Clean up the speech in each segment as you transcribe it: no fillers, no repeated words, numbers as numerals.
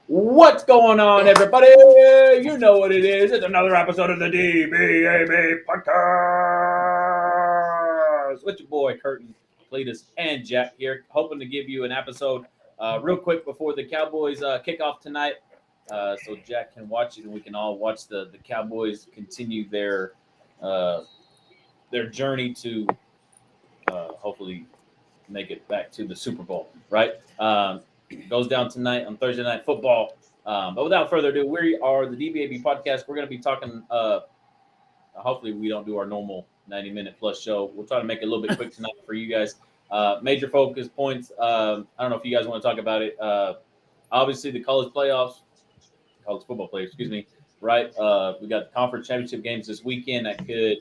What's going on, everybody? You know what it is. It's another episode of the D.B.A.B. podcast. With your boy, Kirton, Cletus, and Jack here, hoping to give you an episode real quick before the Cowboys kick off tonight so Jack can watch it and we can all watch the Cowboys continue uh, their journey to hopefully make it back to the Super Bowl, right? Goes down tonight on Thursday Night Football. But without further ado, we are the DBAB podcast. We're going to be talking. Hopefully, we don't do our normal 90-minute plus show. We'll try to make it a little bit quick tonight for you guys. Major focus points. I don't know if you guys want to talk about it. Obviously, the college football playoffs, excuse me, right? We got the conference championship games this weekend that could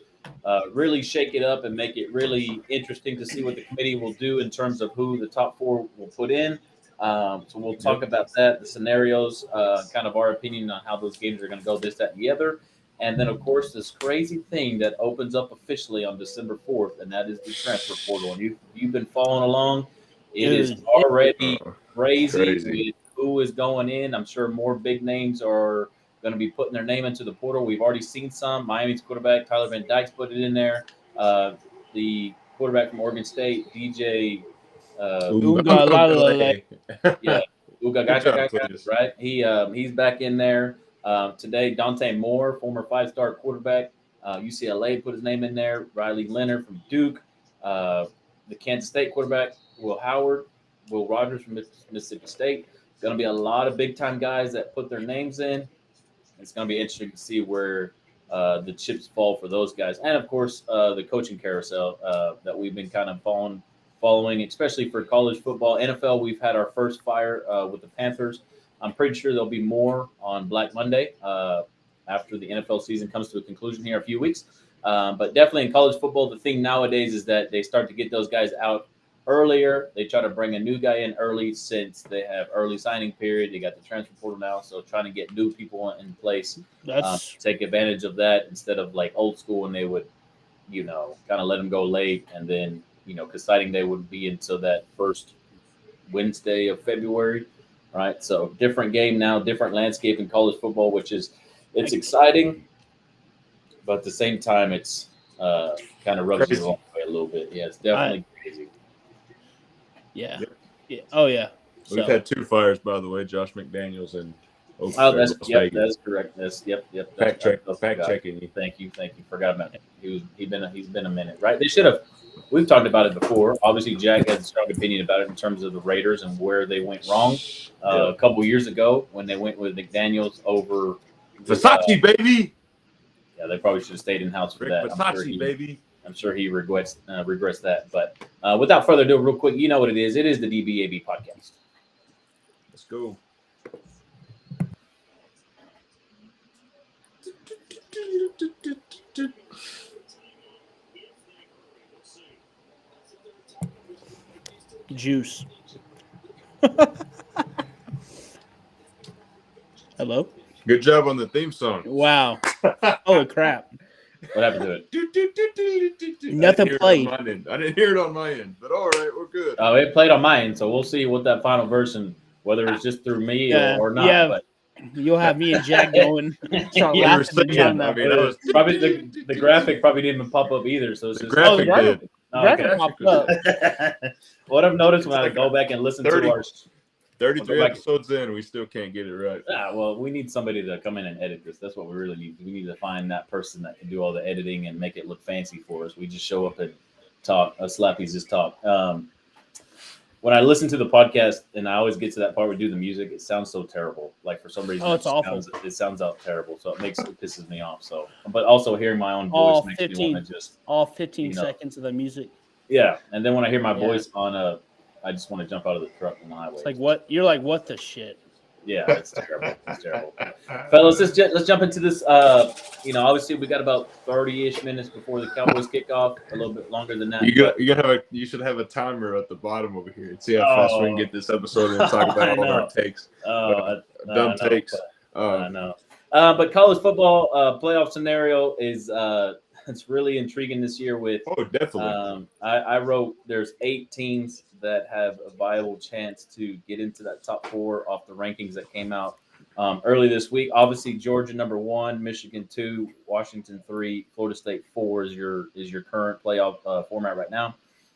really shake it up and make it really interesting to see what the committee will do in terms of who the top four will put in. So we'll talk about that, the scenarios, kind of our opinion on how those games are going to go, this, that, and the other. And then, of course, this crazy thing that opens up officially on December 4th, and that is the transfer portal. And you've been following along. It is already crazy with who is going in. I'm sure more big names are going to be putting their name into the portal. We've already seen some. Miami's quarterback, Tyler Van Dyke's put it in there. The quarterback from Oregon State, DJ yeah, Uga, right? He's back in there today. Dante Moore, former five-star quarterback, UCLA, put his name in there. Riley Leonard from Duke, the Kansas State quarterback, Will Rogers from Mississippi State. Going to be a lot of big-time guys that put their names in. It's going to be interesting to see where the chips fall for those guys, and of course the coaching carousel that we've been kind of following, especially for college football. NFL, we've had our first fire with the Panthers. I'm pretty sure there'll be more on Black Monday after the NFL season comes to a conclusion here in a few weeks. But definitely in college football, the thing nowadays is that they start to get those guys out earlier. They try to bring a new guy in early since they have early signing period. They got the transfer portal now, so trying to get new people in place. Take advantage of that instead of like old school when they would, kind of let them go late and then because signing day would be until that first Wednesday of February, right? So different game now, different landscape in college football, which is it's exciting, but at the same time, it's kind of rubs you the wrong way a little bit. Yeah, it's definitely crazy. Yeah. Oh yeah. We've had two fires, by the way, Josh McDaniels and that's correct. Fact checking you. Thank you. Forgot about it. He's been a minute, right? They should have. We've talked about it before. Obviously, Jack has a strong opinion about it in terms of the Raiders and where they went wrong. A couple years ago when they went with McDaniels over Versace, baby. Yeah, they probably should have stayed in house for that. Versace, baby. I'm sure he regrets that. But without further ado, real quick, you know what it is. It is the DBAB podcast. Let's go. Juice. Hello. Good job on the theme song. Wow. Holy crap. What happened to it? Nothing played. I didn't hear it on my end, but all right, we're good. Oh, it played on my end, so we'll see what that final version, whether it's just through me or not. Yeah, but you'll have me and Jack going. Probably the graphic probably didn't even pop up either. So it's the just graphic did. Graphic popped up. What I've noticed when I go back and listen to our 33 episodes in, we still can't get it right. Well, we need somebody to come in and edit this. That's what we really need. We need to find that person that can do all the editing and make it look fancy for us. We just show up and talk. Slappy's just talk. When I listen to the podcast, and I always get to that part where we do the music, it sounds so terrible. Like for some reason, it's awful. It sounds out terrible, so it pisses me off. So, but also hearing my own voice makes me want to just all 15 seconds of the music. Yeah, and then when I hear my voice on I just want to jump out of the truck on the highway. It's like what you're like. What the shit? Yeah, it's terrible. Fellas, let's jump into this. Obviously we got about 30-ish minutes before the Cowboys kick off. A little bit longer than that. You should have a timer at the bottom over here and see how fast we can get this episode and talk about all our takes. Dumb takes. I know. But college football playoff scenario is it's really intriguing this year with. Oh, definitely. I wrote there's 8 teams that have a viable chance to get into that top 4 off the rankings that came out early this week. Obviously, Georgia number 1, Michigan 2, Washington 3, Florida State 4 is your current playoff format right now,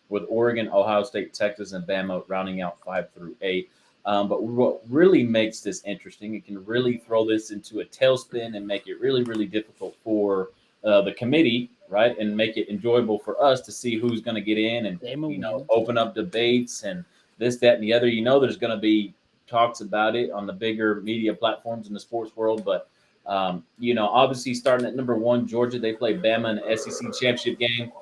with Oregon, Ohio State, Texas, and Bama rounding out 5 through 8. But what really makes this interesting, it can really throw this into a tailspin and make it really, really difficult for the committee, right, and make it enjoyable for us to see who's going to get in and open up debates and this, that, and the other. There's going to be talks about it on the bigger media platforms in the sports world, but obviously starting at number 1, Georgia, they play Bama in the SEC championship game.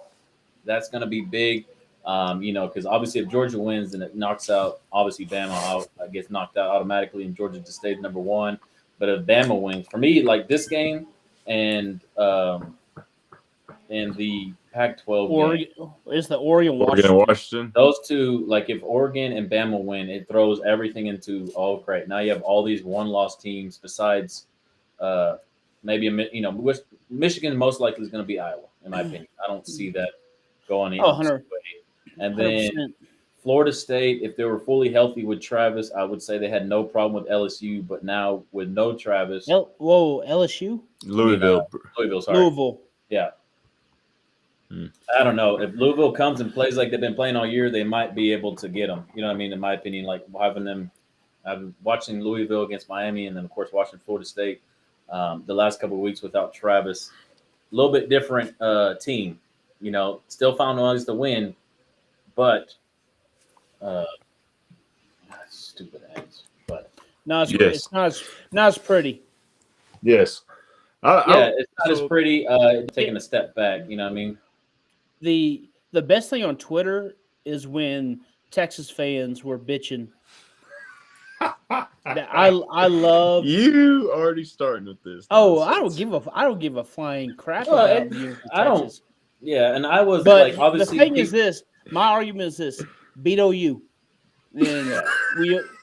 That's going to be big. Because obviously if Georgia wins, then it knocks out obviously Bama out, gets knocked out automatically, and Georgia just stays number 1. But if Bama wins, for me, like this game and the Pac-12 game, is the Oregon Washington. Those two, like if Oregon and Bama win, it throws everything into great. Now you have all these one-loss teams besides maybe Michigan most likely is going to be Iowa, in my opinion. I don't see that going in. 100%. And then Florida State, if they were fully healthy with Travis, I would say they had no problem with LSU. But now with no Travis, LSU, Louisville, sorry, Louisville, yeah. I don't know if Louisville comes and plays like they've been playing all year, they might be able to get them. You know what I mean? In my opinion, like having them, I've watching Louisville against Miami, and then of course watching Florida State the last couple of weeks without Travis. A little bit different team. Still found ways to win. But stupid ads. But no, it's not as pretty. Yes. It's not as pretty. Taking a step back. You know what I mean? The best thing on Twitter is when Texas fans were bitching. I love you already starting with this. Nonsense. I don't give a flying crap about you. I don't. Yeah, and I was but like, obviously, the thing is this. My argument is this: beat OU. And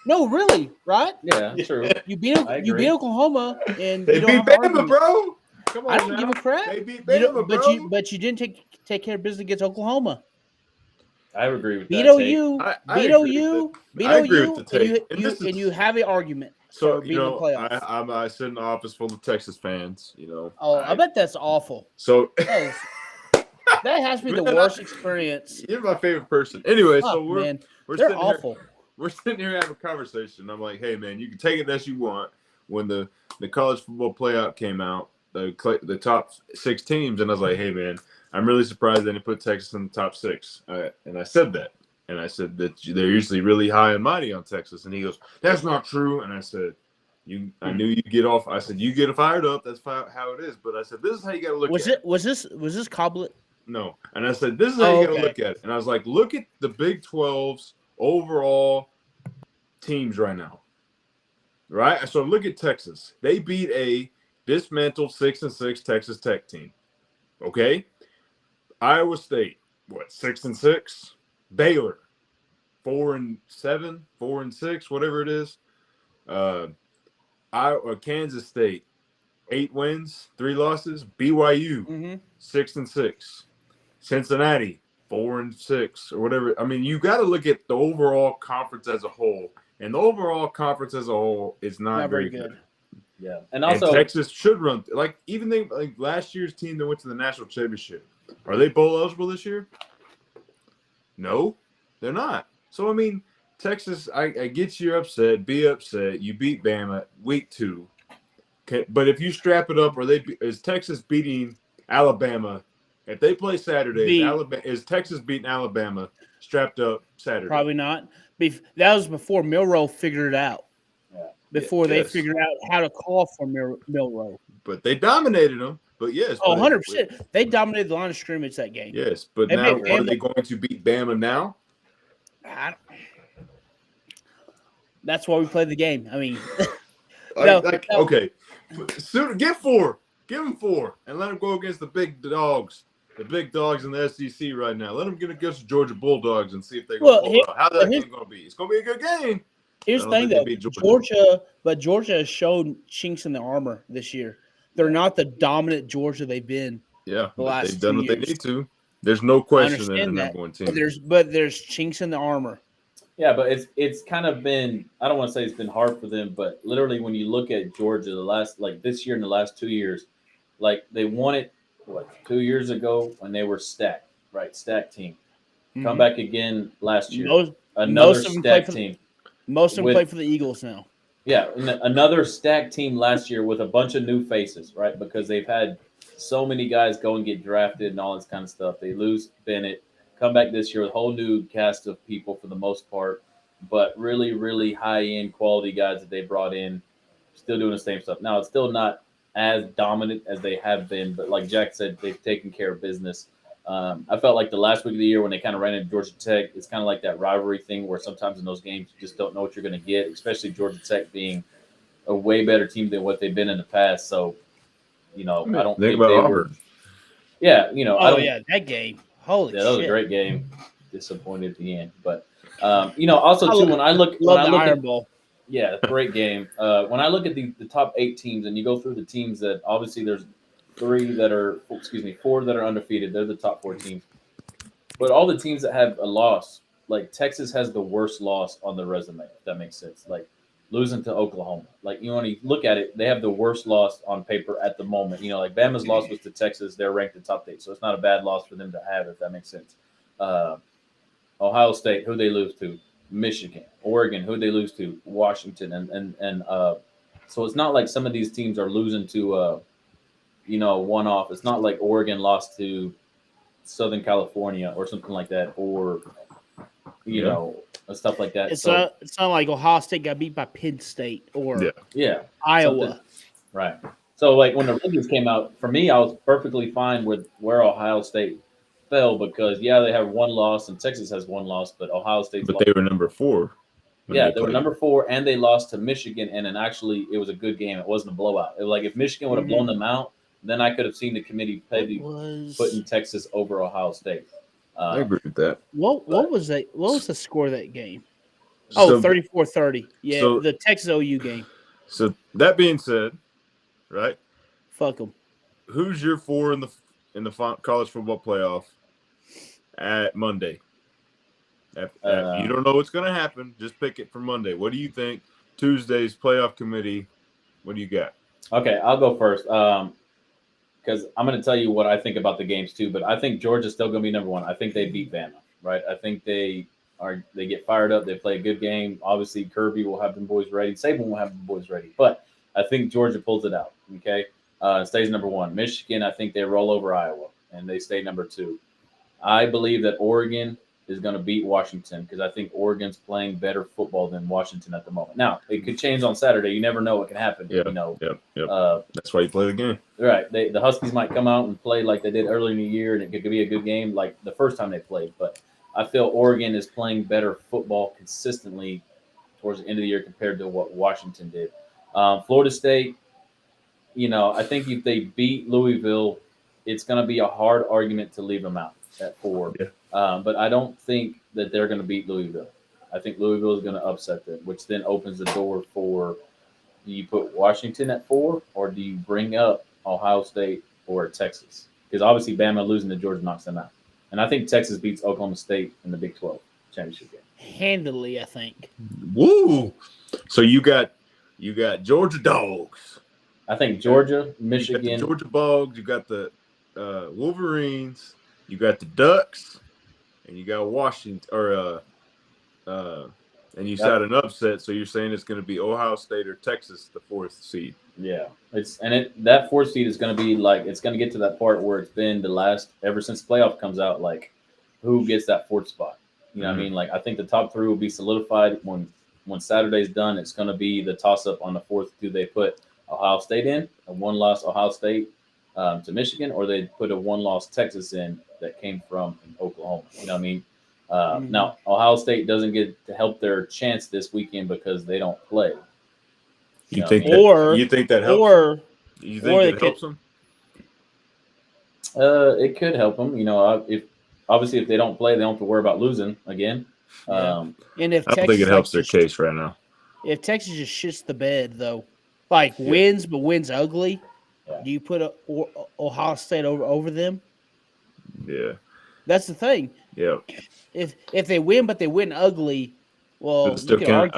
no, really, right? Yeah, true. You beat Oklahoma, and they you don't beat Bama, bro. Come on, I don't give a crap. They beat Bama, bro. But you didn't take care of business against Oklahoma. I agree with beat that. OU, beat OU, beat OU, and you have an argument. So beating the playoffs. I sit in an office full of Texas fans. I bet that's awful. So that has to be the worst experience. You're my favorite person. Anyway, so we're they're awful. We're sitting here having a conversation. I'm like, hey man, you can take it as you want. When the college football playout came out, the top 6 teams, and I was like, hey man, I'm really surprised they didn't put Texas in the top 6. And I said that. And I said that they're usually really high and mighty on Texas. And he goes, that's not true. And I said, I knew you'd get off. I said, you get fired up. That's how it is. But I said, this is how you got to look at it. Was this Coblet? No. And I said, this is how you got to look at it. And I was like, look at the Big 12's overall teams right now. Right? So look at Texas. They beat a dismantled 6-6 Texas Tech team. Okay? Iowa State, 6-6? Baylor, 4-7, 4-6, whatever it is. Kansas State, 8 wins, 3 losses. BYU, 6-6. Cincinnati, 4-6, or whatever. I mean, you got to look at the overall conference as a whole, and the overall conference as a whole is not very good. Yeah, and also Texas should run like last year's team that went to the national championship. Are they bowl eligible this year? No, they're not. So, I mean, Texas, I get you're upset. Be upset. You beat Bama week 2. Okay, but if you strap it up, is Texas beating Alabama? If they play Saturday, is Texas beating Alabama strapped up Saturday? Probably not. That was before Milroe figured it out. Yeah. Before they figured out how to call for Milroe. But they dominated them. But yes. 100%. They dominated the line of scrimmage that game. Yes, but now are they going to beat Bama now? That's why we play the game. I mean, okay. Get 4. Give them 4 and let them go against the big dogs. The big dogs in the SEC right now. Let them get against the Georgia Bulldogs and see if they go pull out. How's that game going to be? It's going to be a good game. Here's the thing, though. Georgia has shown chinks in the armor this year. They're not the dominant Georgia they've been Yeah, the but last they've done 2 what they years. need to. There's no I question they're the understand that. number one team. There's chinks in the armor. Yeah, but it's kind of been, I don't want to say it's been hard for them, but literally when you look at Georgia the last, like this year and the last 2 years, like they won it 2 years ago when they were stacked, right? Stacked team. Come Mhm. back again last year. Most Another most of them play stacked for team most of them with, play for the Eagles now. yeah, another stacked team last year with a bunch of new faces, right? Because they've had so many guys go and get drafted and all this kind of stuff. They lose Bennett, come back this year with a whole new cast of people for the most part, but really, really high end quality guys that they brought in, still doing the same stuff. Now, it's still not as dominant as they have been, but like Jack said, they've taken care of business. I felt like the last week of the year when they kind of ran into Georgia Tech, it's kind of like that rivalry thing where sometimes in those games you just don't know what you're going to get, especially Georgia Tech being a way better team than what they've been in the past. So, I I mean, don't think think about they were. Auburn. Yeah, I Oh don't. yeah, that game. Holy Yeah, that was a shit! great game. Disappointed at the end, but also I too when I look love the at Iron Bowl. yeah, great game. When I look at the top 8 teams and you go through the teams that obviously there's four that are undefeated. They're the top 4 teams. But all the teams that have a loss, like Texas has the worst loss on their resume, if that makes sense. Like losing to Oklahoma. Like when you look at it, they have the worst loss on paper at the moment. Like Bama's loss was to Texas. They're ranked in top 8. So it's not a bad loss for them to have, if that makes sense. Uh, Ohio State, who they lose to, Michigan, Oregon, who they lose to, Washington, and so it's not like some of these teams are losing to one off. It's not like Oregon lost to Southern California or something like that, or Yeah. Stuff like that. It's So not. It's not like Ohio State got beat by Penn State or Yeah. yeah, Iowa. something right. So like when the rankings came out, for me, I was perfectly fine with where Ohio State fell because they have one loss and Texas has one loss, but Ohio State's But lost. they were number 4 when Yeah, they they were played. number 4, and they lost to Michigan. And then actually, it was a good game. It wasn't a blowout. It was like if Michigan would have blown them out, then I could have seen the committee What maybe was putting Texas over Ohio State. I agree with that. what but was that? What was the score of that game? Oh, So 34-30. Yeah, so the Texas OU game. so that being said, right? Fuck them. Who's your 4 in the college football playoff at Monday? You don't know what's going to happen. Just pick it for Monday. What do you think? Tuesday's playoff committee. What do you got? okay, I'll go first because I'm going to tell you what I think about the games too. But I think Georgia's still going to be number 1. I think they beat Bama, right? I think they get fired up. They play a good game. Obviously, Kirby will have them boys ready. Saban will have them boys ready. But I think Georgia pulls it out. Okay, stays number 1. Michigan, I think they roll over Iowa and they stay number 2. I believe that Oregon is going to beat Washington because I think Oregon's playing better football than Washington at the moment. Now, it could change on Saturday. You never know what can happen. Yeah, Yep. That's why you play the game. Right. The Huskies might come out and play like they did early in the year, and it could be a good game like the first time they played. But I feel Oregon is playing better football consistently towards the end of the year compared to what Washington did. Florida State, I think if they beat Louisville, it's going to be a hard argument to leave them out at 4. Yeah. But I don't think that they're going to beat Louisville. I think Louisville is going to upset them, which then opens the door for do you put Washington at 4 or do you bring up Ohio State or Texas? Because obviously Bama losing to Georgia knocks them out. And I think Texas beats Oklahoma State in the Big 12 championship game. Handily, I think. Woo! So you got Georgia Dogs. I think Georgia, You Michigan. got the Georgia Bugs. You got the Wolverines. You got the Ducks, and you got Washington. And you said an upset. So you're saying it's going to be Ohio State or Texas, the 4th seed. Yeah, that 4th seed is going to be like it's going to get to that part where it's been the last ever since playoff comes out. Like, who gets that 4th spot? You know what I mean? Like, I think the top 3 will be solidified when Saturday's done. It's going to be the toss up on the 4th. Do they put Ohio State in a 1-loss Ohio State to Michigan, or they put a 1-loss Texas in that came from Oklahoma? You know what I mean? Now, Ohio State doesn't get to help their chance this weekend because they don't play. You think that helps? You think it helps them? It could help them. If they don't play, they don't have to worry about losing again. Yeah. And if I don't think it helps their case right now. If Texas just shits the bed though, like wins but wins ugly, Do you put Ohio State over them? Yeah. That's the thing. Yeah. If they win, but they win ugly, But well, it still can't.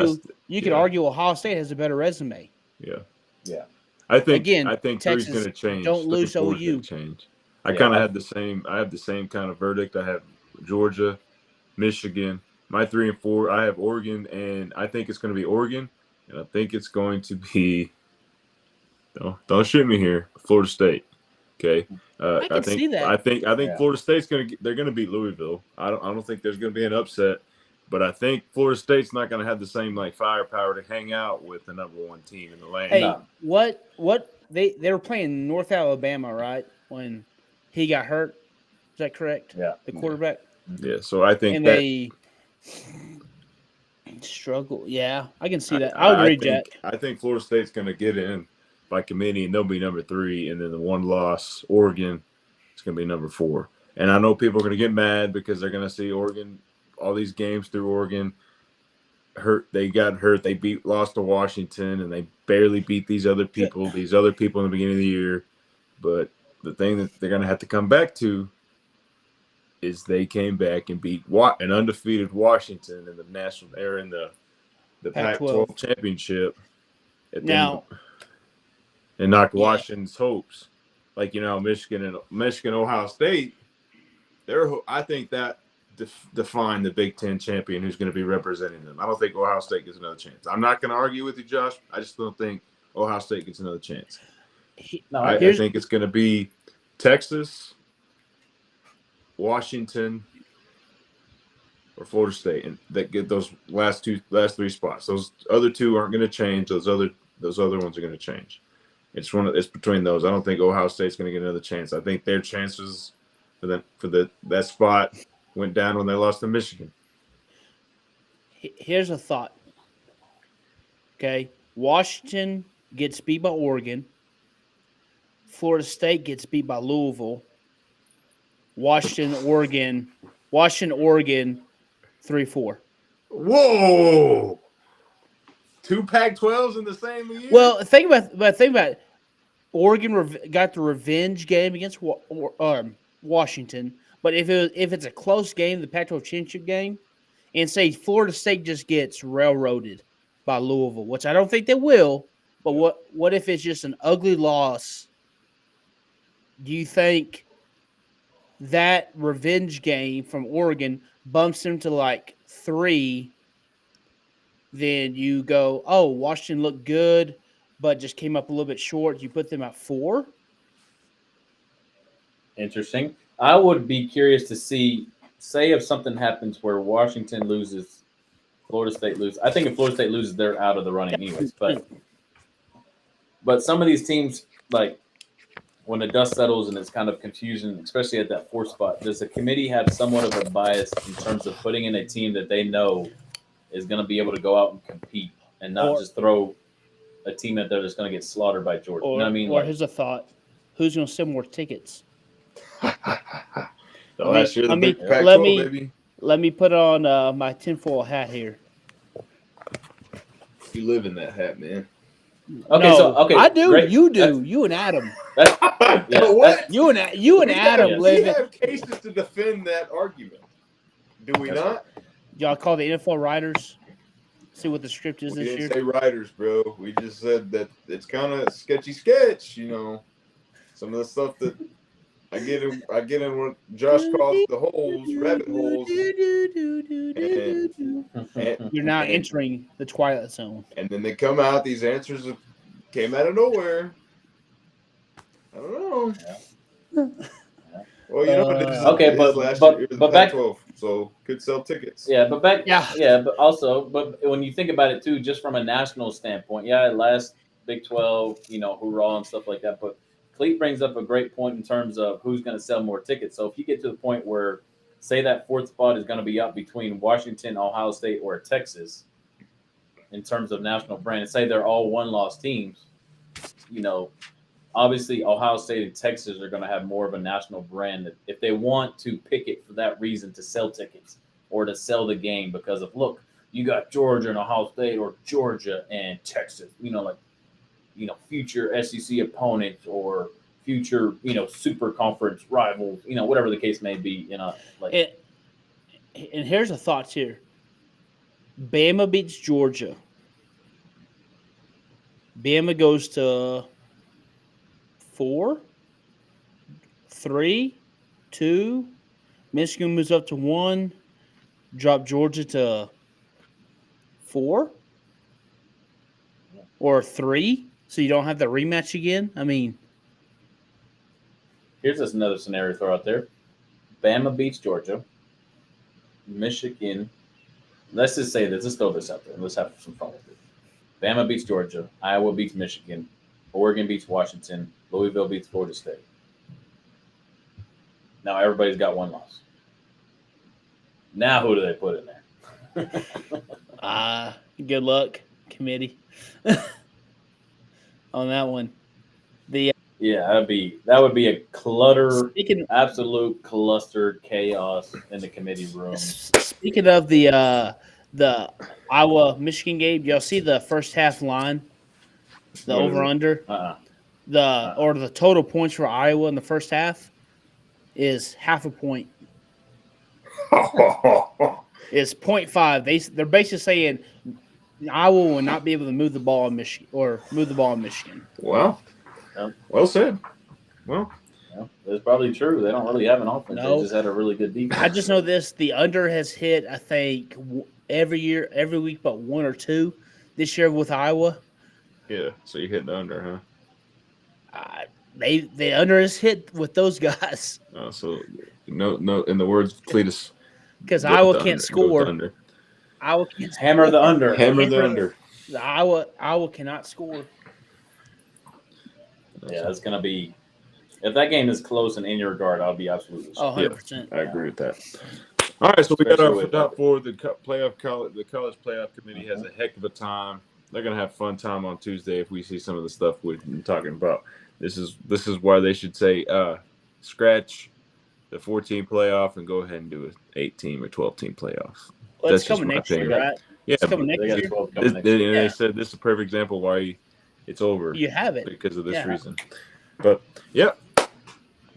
You could argue Ohio State has a better resume. Yeah. Yeah. I think Again, three's going Texas, to change. don't lose 4 is going OU. to change. I Yeah, kind of had the same. I have the same kind of verdict. I have Georgia, Michigan. My 3 and 4. I have Oregon, and I think it's going to be Oregon, and I think it's going to be. Don't shoot me here. Florida State. Okay. I can see that. I think Yeah. Florida State's they're going to beat Louisville. I don't think there's going to be an upset, but I think Florida State's not going to have the same like firepower to hang out with the number 1 team in the land. Hey, No. what they were playing North Alabama, right? When he got hurt. Is that correct? Yeah. The quarterback. Yeah, so I think And that they struggle. Yeah, I can see that. I agree, Jack. I think Florida State's going to get in by committee, and they'll be number 3, and then the 1 loss, Oregon, is going to be number 4. And I know people are going to get mad because they're going to see Oregon, all these games through Oregon, hurt. They got hurt. They lost to Washington, and they barely beat these other people in the beginning of the year. But the thing that they're going to have to come back to is they came back and beat an undefeated Washington in the national era in the Pac-12 championship. Now, and knocked Washington's hopes. Like, Michigan, Ohio State, I think that defined the Big Ten champion who's going to be representing them. I don't think Ohio State gets another chance. I'm not going to argue with you, Josh. I just don't think Ohio State gets another chance. I think it's going to be Texas, Washington, or Florida State, and that get those last 3 spots. Those other 2 aren't going to change. Those other ones are going to change. It's between those. I don't think Ohio State's going to get another chance. I think their chances for that spot went down when they lost to Michigan. Here's a thought. Okay, Washington gets beat by Oregon. Florida State gets beat by Louisville. Washington, Oregon, 3-4. Whoa! 2 Pac-12s in the same year? Well, think about it. Oregon got the revenge game against Washington, but if it's a close game, the Pac-12 championship game, and say Florida State just gets railroaded by Louisville, which I don't think they will, but what if it's just an ugly loss? Do you think that revenge game from Oregon bumps them to like 3? Then you go, oh, Washington looked good, but just came up a little bit short. You put them at 4. Interesting. I would be curious to say if something happens where Washington loses, Florida State loses. I think if Florida State loses, they're out of the running anyways. But some of these teams, like when the dust settles and it's kind of confusion, especially at that 4 spot, does the committee have somewhat of a bias in terms of putting in a team that they know is going to be able to go out and compete and not just throw a team that they're just going to get slaughtered by Georgia? You know what I mean? Here's a thought. Who's going to sell more tickets? Last year, the big Pac-12, baby. Let me put on my tinfoil hat here. You live in that hat, man. Okay, I do. Great. You do. You and Adam. What? You and Adam live. We have cases to defend that argument. Do we not? Y'all call the NFL writers. See what the script is this year. We didn't say writers, bro. We just said that it's kind of sketchy sketch. Some of the stuff that I get in what Josh calls the holes, rabbit holes. And you're now entering the Twilight Zone. And then they come out. These answers came out of nowhere. I don't know. Yeah. Well, but back 12, so could sell tickets. Yeah, but when you think about it too, just from a national standpoint, last Big 12, hoorah and stuff like that. But Clete brings up a great point in terms of who's going to sell more tickets. So if you get to the point where, say, that 4th spot is going to be up between Washington, Ohio State, or Texas, in terms of national brand, and say they're all 1-loss teams, obviously Ohio State and Texas are going to have more of a national brand if they want to pick it for that reason to sell tickets or to sell the game because of, look, you got Georgia and Ohio State or Georgia and Texas, future SEC opponents or future, super conference rivals, whatever the case may be, And here's a thought here. Bama beats Georgia. Bama goes to 4, 3, 2. Michigan moves up to 1. Drop Georgia to 4 or 3, so you don't have the rematch again. I mean, here's just another scenario to throw out there. Bama beats Georgia. Michigan. Let's just say this. Let's throw this out there and let's have some fun with it. Bama beats Georgia. Iowa beats Michigan. Oregon beats Washington. Louisville beats Florida State. Now everybody's got one loss. Now who do they put in there? Good luck, committee, on that one. Yeah, that would be a clutter, absolute cluster chaos in the committee room. Speaking of the Iowa Michigan game, y'all see the first half line, the over under, or the total points for Iowa in the first half is half a point. It's 0.5. They're basically saying Iowa will not be able to move the ball in Michigan. Wow. Well said. Well, it's probably true. They don't really have an offense. No. They just had a really good defense. I just know this: the under has hit, I think, every week, but 1 or 2. This year with Iowa. Yeah. So you hit the under, huh? The under is hit with those guys. So no. In the words of Cletus, because Iowa can't score. Iowa can't hammer the under. Hammer the under. Iowa cannot score. Yeah, that's gonna be. If that game is close in any regard, I'll be absolutely shocked. 100%. I agree with that. All right, so we got our top 4. The college playoff committee has a heck of a time. They're gonna have a fun time on Tuesday if we see some of the stuff we've been talking about. This is why they should say scratch the 14 playoff and go ahead and do an 8-team or 12-team playoff. Well, that's coming next year, right? Yeah, it's coming next year. They said this is a perfect example why it's over. You have it because of this reason. But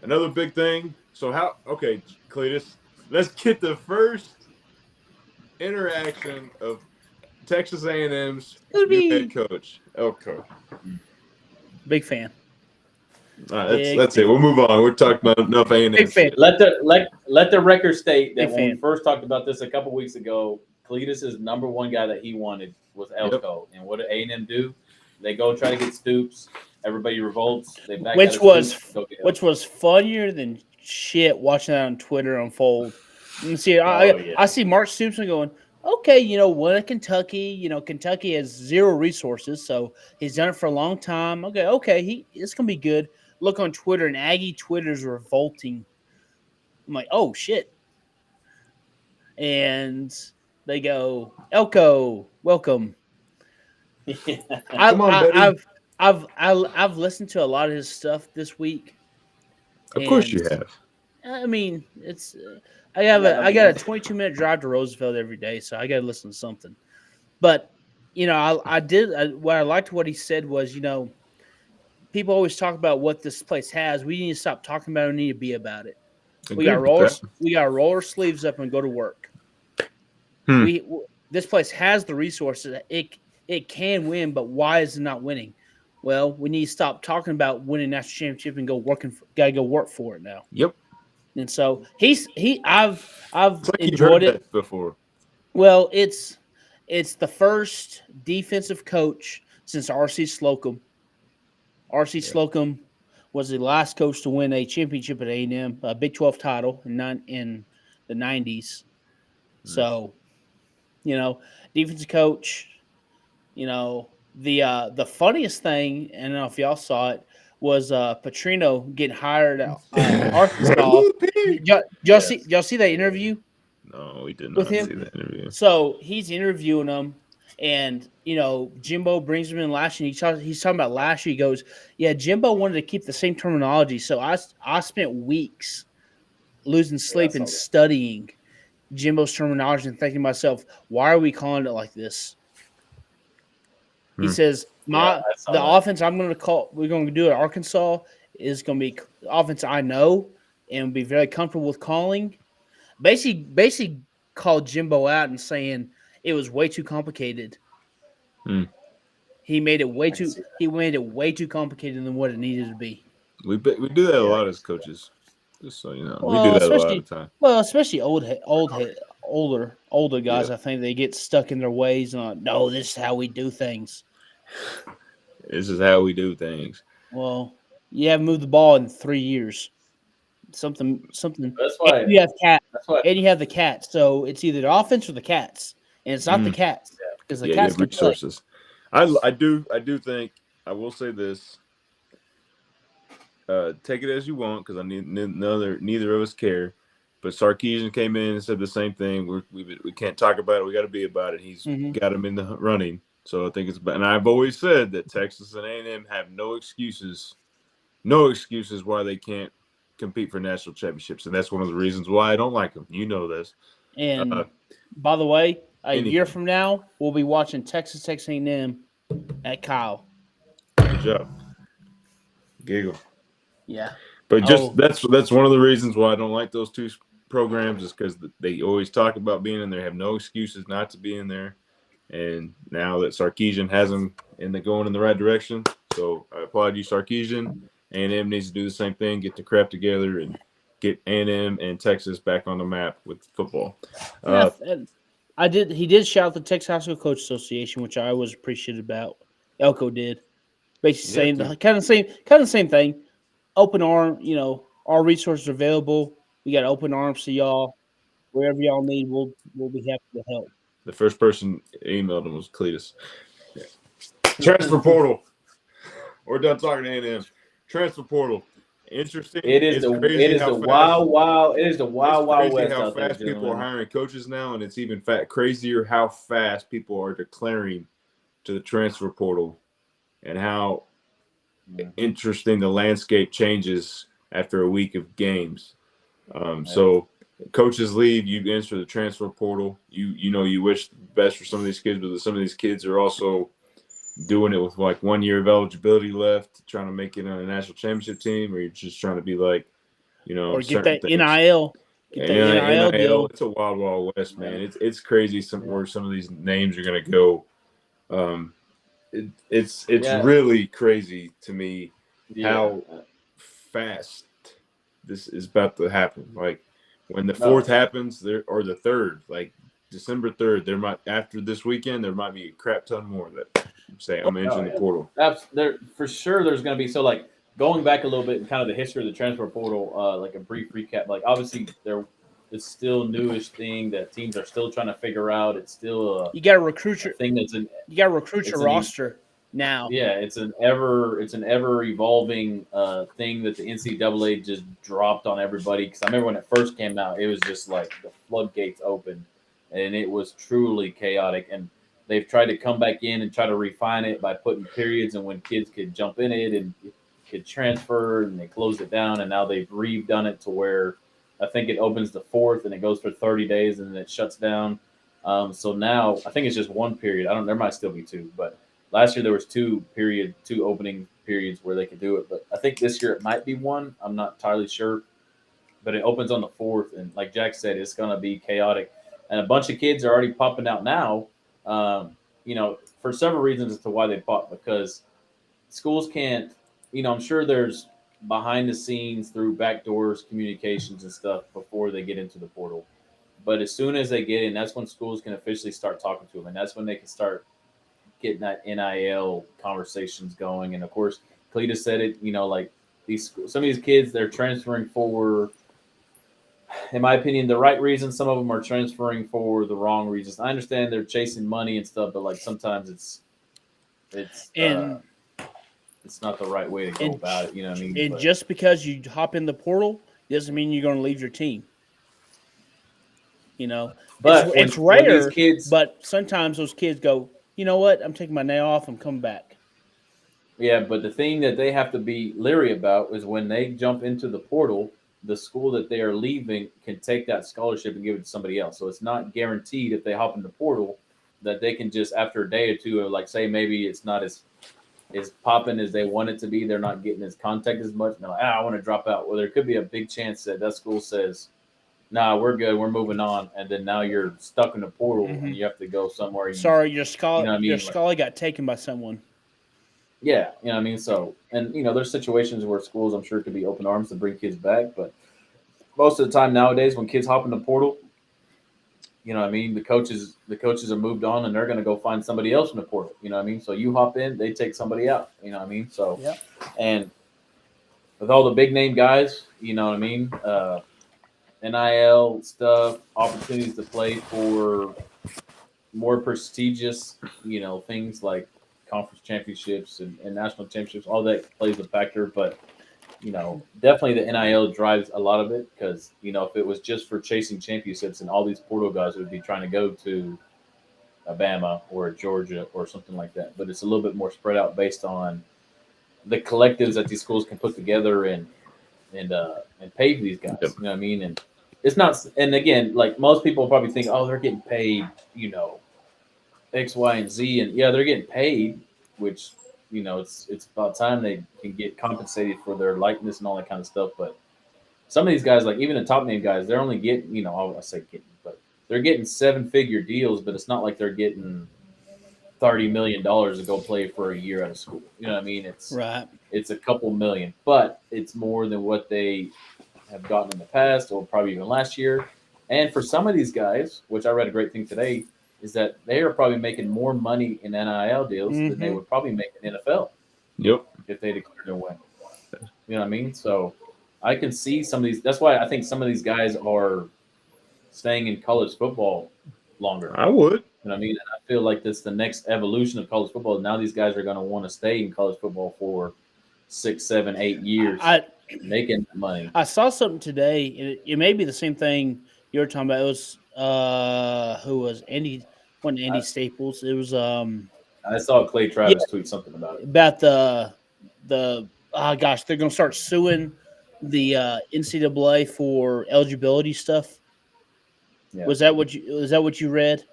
another big thing. So Cletus, let's get the first interaction of Texas A&M's new head coach, Elko. Big fan. All right, that's it. We'll move on. We're talking about enough A&M. Big fan. Let the record state that when we first talked about this a couple weeks ago, Cletus's number one guy that he wanted was Elko. Yep. And what did A&M do? They go try to get Stoops. Everybody revolts. They back which was funnier than shit watching that on Twitter unfold. You see, I see Mark Stoops going, okay, one at Kentucky. Kentucky has zero resources, so he's done it for a long time. Okay, it's gonna be good. Look on Twitter, and Aggie Twitter's revolting. I'm like, oh shit, and they go, Elko, welcome. Come on, Betty. I've listened to a lot of his stuff this week. Of course you have. I mean, it's I got a 22-minute drive to Roosevelt every day, so I got to listen to something. But what I liked what he said was, people always talk about what this place has. We need to stop talking about it. We need to be about it. We got to roll our sleeves up and go to work. This place has the resources. It can win, but why is it not winning? Well, we need to stop talking about winning national championship and gotta go work for it now. Yep. And so I've like enjoyed it before. Well, it's the first defensive coach since R.C. Slocum. R.C. Slocum was the last coach to win a championship at A&M, a Big 12 title in the 90s. So, defensive coach. The funniest thing, and I don't know if y'all saw it, was Petrino getting hired at Arkansas. Y'all see that interview? No, we did not see that interview. So he's interviewing him, and Jimbo brings him in last year. He's talking about last year. He goes, "Yeah, Jimbo wanted to keep the same terminology, so I spent weeks losing sleep and studying Jimbo's terminology and thinking to myself, why are we calling it like this?" He says, The that. offense we're going to do at Arkansas is going to be offense I know and be very comfortable with calling. Basically called Jimbo out and saying it was way too complicated. Hmm. He made it way too complicated than what it needed to be. We do that a lot as coaches. Just so you know, we do Well, that a lot of the time. especially older guys. Yeah. I think they get stuck in their ways and like, no, this is how we do things. This is how we do things. Well, you haven't moved the ball in 3 years. Something. That's why. And you have cats, That's why. and you have the cats. So it's either the offense or the cats, and it's not the Mm. cats because the Yeah, you cats have can play. resources. I do think I will say this. Take it as you want because neither of us care. But Sarkisian came in and said the same thing. We can't talk about it. We got to be about it. He's got him in the running. So I think it's. And I've always said that Texas and A&M have no excuses why they can't compete for national championships, and that's one of the reasons why I don't like them. You know this. And by the way, a year anything. from now, we'll be watching Texas A&M at Kyle. Good job. Giggle. Yeah. But just that's one of the reasons why I don't like those two programs is because they always talk about being in there, have no excuses not to be in there. And now that Sarkisian has them going in the right direction, so I applaud you, Sarkisian. A&M needs to do the same thing, get the crap together, and get A&M and Texas back on the map with football. He did shout the Texas High School Coach Association, which I was appreciative about. Elko did, basically saying kind of the same thing. Open arm, our resources are available. We got open arms to y'all. Wherever y'all need, we'll be happy to help. The first person emailed him was Cletus. Yeah. Transfer portal. We're done talking to A&M. Transfer portal. Interesting. It is the wild west how out there, fast people are hiring coaches now, and it's even crazier how fast people are declaring to the transfer portal, and how interesting the landscape changes after a week of games. So coaches leave, you enter the transfer portal. You wish the best for some of these kids, but some of these kids are also doing it with like 1 year of eligibility left, trying to make it on a national championship team, or you're just trying to be like, or get that NIL. Get that NIL deal. It's a wild west, man. It's crazy where some of these names are going to go. It's really crazy to me how fast this is about to happen. Like when the 4th happens, or the 3rd, like December 3rd, after this weekend, there might be a crap ton more that say I'm entering the portal. For sure, there's going to be. So like going back a little bit in kind of the history of the transfer portal, like a brief recap. Like obviously it's still newish thing that teams are still trying to figure out. It's still you got to recruit your thing you got to recruit your roster now. Yeah, it's an ever evolving thing that the NCAA just dropped on everybody. Because I remember when it first came out, it was just like the floodgates open, and it was truly chaotic. And they've tried to come back in and try to refine it by putting periods and when kids could jump in it and could transfer, and they closed it down. And now they've redone it to where I think it opens the 4th and it goes for 30 days and then it shuts down. So now I think it's just one period. There might still be 2, but last year there was 2 opening periods where they could do it. But I think this year it might be 1. I'm not entirely sure, but it opens on the 4th. And like Jack said, it's going to be chaotic. And a bunch of kids are already popping out now, for several reasons as to why they pop, because schools can't, I'm sure there's behind the scenes through back doors, communications and stuff before they get into the portal. But as soon as they get in, that's when schools can officially start talking to them. And that's when they can start getting that NIL conversations going. And of course, Clete said it, like some of these kids, they're transferring for, in my opinion, the right reasons. Some of them are transferring for the wrong reasons. I understand they're chasing money and stuff, but like sometimes it's not the right way to go about it. You know what I mean? And just because you hop in the portal doesn't mean you're going to leave your team. But it's rare. But sometimes those kids go, you know what? I'm taking my day off. I'm coming back. Yeah, but the thing that they have to be leery about is when they jump into the portal, the school that they are leaving can take that scholarship and give it to somebody else. So it's not guaranteed if they hop in the portal that they can just, after a day or two, of like say maybe it's not as is popping as they want it to be. They're not getting as contact as much. And they're like, I want to drop out. Well, there could be a big chance that school says, nah, we're good. We're moving on. And then now you're stuck in the portal and you have to go somewhere. Sorry, your you know what I mean? scholar got taken by someone. Yeah, you know what I mean? So, and, there's situations where schools, I'm sure, could be open arms to bring kids back. But most of the time nowadays, when kids hop in the portal, you know what I mean? The coaches are moved on and they're going to go find somebody else in the portal. You know what I mean? So you hop in, they take somebody out. You know what I mean? So, yeah. And with all the big name guys, you know what I mean? NIL stuff, opportunities to play for more prestigious, things like conference championships and national championships, all that plays a factor. But, definitely the NIL drives a lot of it because, if it was just for chasing championships and all these portal guys would be trying to go to Alabama or Georgia or something like that. But it's a little bit more spread out based on the collectives that these schools can put together and pay for these guys. Yep. You know what I mean? And it's not. And again, like most people probably think, oh, they're getting paid, X, Y, and Z, and yeah, they're getting paid, which it's about time they can get compensated for their likeness and all that kind of stuff. But some of these guys, like even the top name guys, they're only getting, I say getting, but they're getting 7-figure deals. But it's not like they're getting $30 million to go play for a year out of school. You know what I mean? It's right. It's a couple million, but it's more than what they have gotten in the past or probably even last year. And for some of these guys, which I read a great thing today, is that they are probably making more money in NIL deals than they would probably make in NFL. Yep. If they declared their win. You know what I mean? So I can see some of these. That's why I think some of these guys are staying in college football longer. I would. You know what I mean? And I feel like that's the next evolution of college football. Now these guys are going to want to stay in college football for 6, 7, 8 years, making money. I saw something today. It may be the same thing you were talking about. It was who was Andy? Wasn't Andy Staples? It was I saw Clay Travis tweet something about it. About the gosh, they're gonna start suing the NCAA for eligibility stuff. Yeah. Was that what you read?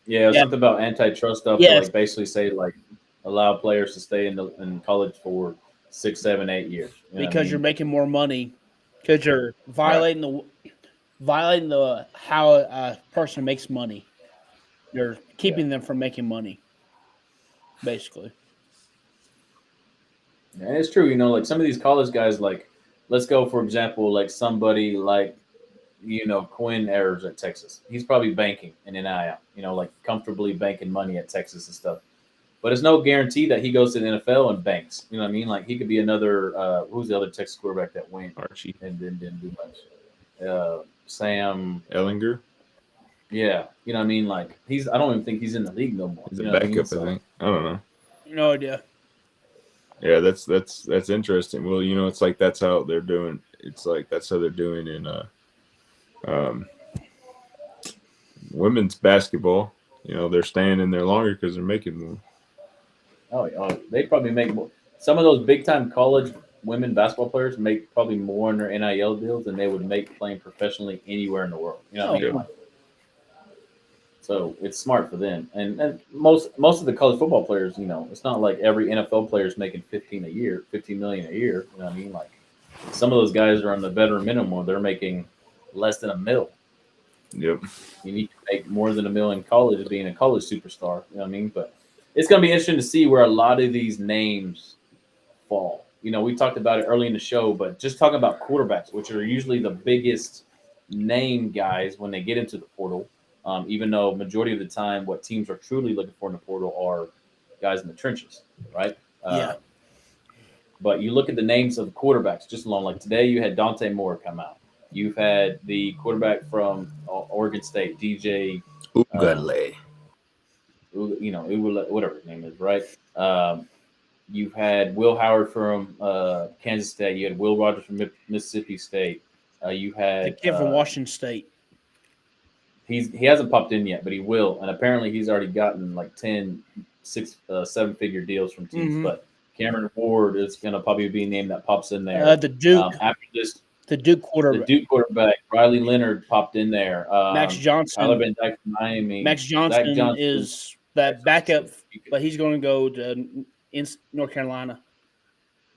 Yeah, it was something about antitrust stuff. Yes. To like basically say like allow players to stay in college for 6, 7, 8 years. Because you're making more money. Because you're violating the how a person makes money. You're keeping them from making money. Basically. And it's true, like some of these college guys, like let's go for example, like somebody like Quinn Ayers at Texas. He's probably banking in NIL, like comfortably banking money at Texas and stuff. But it's no guarantee that he goes to the NFL and banks. You know what I mean? Like he could be another. Who's the other Texas quarterback that went Archie and then didn't do much? Sam Ellinger. Yeah, you know what I mean. Like I don't even think he's in the league no more. He's a backup, I think. I don't know. No idea. Yeah, that's interesting. Well, it's like that's how they're doing. It's like that's how they're doing in women's basketball. They're staying in there longer because they're making more. Oh, they probably make more. Some of those big time college women basketball players make probably more in their NIL deals than they would make playing professionally anywhere in the world. You know what I mean? Yeah. So it's smart for them. And most of the college football players, it's not like every NFL player is making $15 million a year. You know what I mean? Like some of those guys are on the veteran minimum. They're making less than $1 million. Yep. You need to make more than $1 million in college being a college superstar. You know what I mean? But it's going to be interesting to see where a lot of these names fall. We talked about it early in the show, but just talking about quarterbacks, which are usually the biggest name guys when they get into the portal. Even though majority of the time what teams are truly looking for in the portal are guys in the trenches, right? Yeah. But you look at the names of the quarterbacks just alone. Like today you had Dante Moore come out. You've had the quarterback from Oregon State, DJ Ugalele. Whatever his name is, right? You've had Will Howard from Kansas State. You had Will Rogers from Mississippi State. You had the kid from Washington State. He hasn't popped in yet, but he will. And apparently he's already gotten like 10, 6, 7-figure deals from teams. Mm-hmm. But Cameron Ward is going to probably be a name that pops in there. The Duke. After this, the Duke quarterback. The Duke quarterback, Riley Leonard popped in there. Max Johnson. Tyler Van Dyke from Miami. Max Johnson is that backup, but he's going to go to in North Carolina.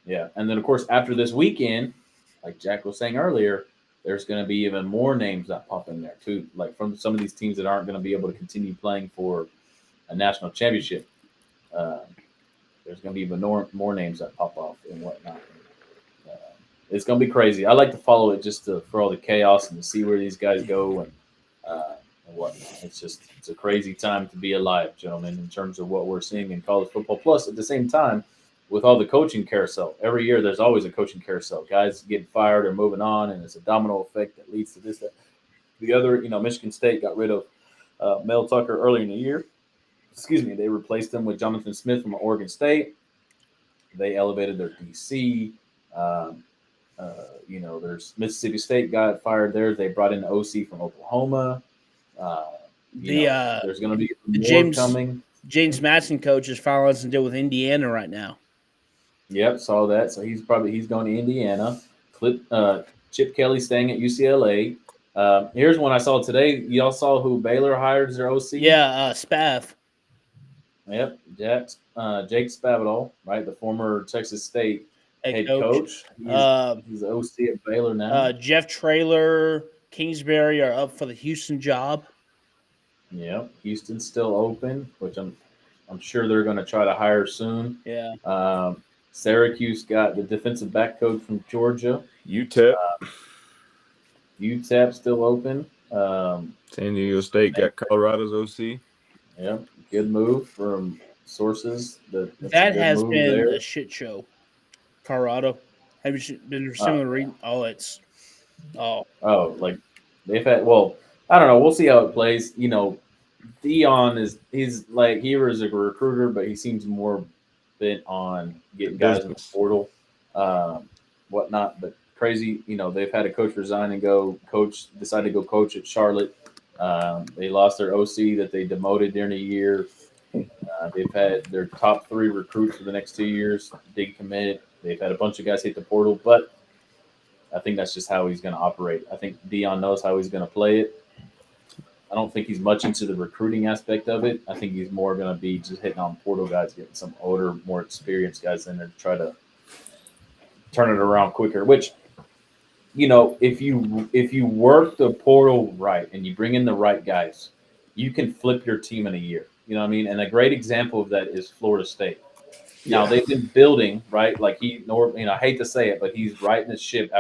Yeah, and then of course after this weekend, like Jack was saying earlier, there's going to be even more names that pop in there too, like from some of these teams that aren't going to be able to continue playing for a national championship. Uh, there's going to be even more names that pop off and whatnot. Uh, it's going to be crazy. I like to follow it just for all the chaos and to see where these guys go and whatnot. It's a crazy time to be alive, gentlemen, in terms of what we're seeing in college football. Plus, at the same time, with all the coaching carousel, every year there's always a coaching carousel. Guys getting fired or moving on, and it's a domino effect that leads to this. That. The other, Michigan State got rid of Mel Tucker earlier in the year. Excuse me, they replaced him with Jonathan Smith from Oregon State. They elevated their DC. Um, there's Mississippi State got fired there. They brought in the OC from Oklahoma. Uh, there's going to be more coming. James Madison coach is finalizing a deal with Indiana right now. Yep, saw that. So he's going to Indiana. Chip Kelly staying at UCLA. Here's one I saw today. Y'all saw who Baylor hired as their OC? Yeah, Spav. Yep, Jake Spavital, right? The former Texas State head coach. He's the OC at Baylor now. Jeff Traylor, Kingsbury are up for the Houston job. Yep, Houston's still open, which I'm sure they're going to try to hire soon. Yeah. Syracuse got the defensive back coach from Georgia. UTEP. UTEP still open. San Diego State got Colorado's OC. Yep, good move from sources. That has been a shit show. Colorado. Have you been similar reading? Like they've had. Well, I don't know. We'll see how it plays. Dion he's like he was a recruiter, but he seems more bent on getting guys in the portal, whatnot. But crazy, they've had a coach resign and decide to go coach at Charlotte. They lost their OC that they demoted during the year. They've had their top 3 recruits for the next 2 years decommitted. They've had a bunch of guys hit the portal, but I think that's just how he's going to operate. I think Dion knows how he's going to play it. I don't think he's much into the recruiting aspect of it. I think he's more going to be just hitting on portal guys, getting some older, more experienced guys in there to try to turn it around quicker. Which, if you work the portal right and you bring in the right guys, you can flip your team in a year. You know what I mean? And a great example of that is Florida State. Now they've been building, right? Like I hate to say it, but he's riding the ship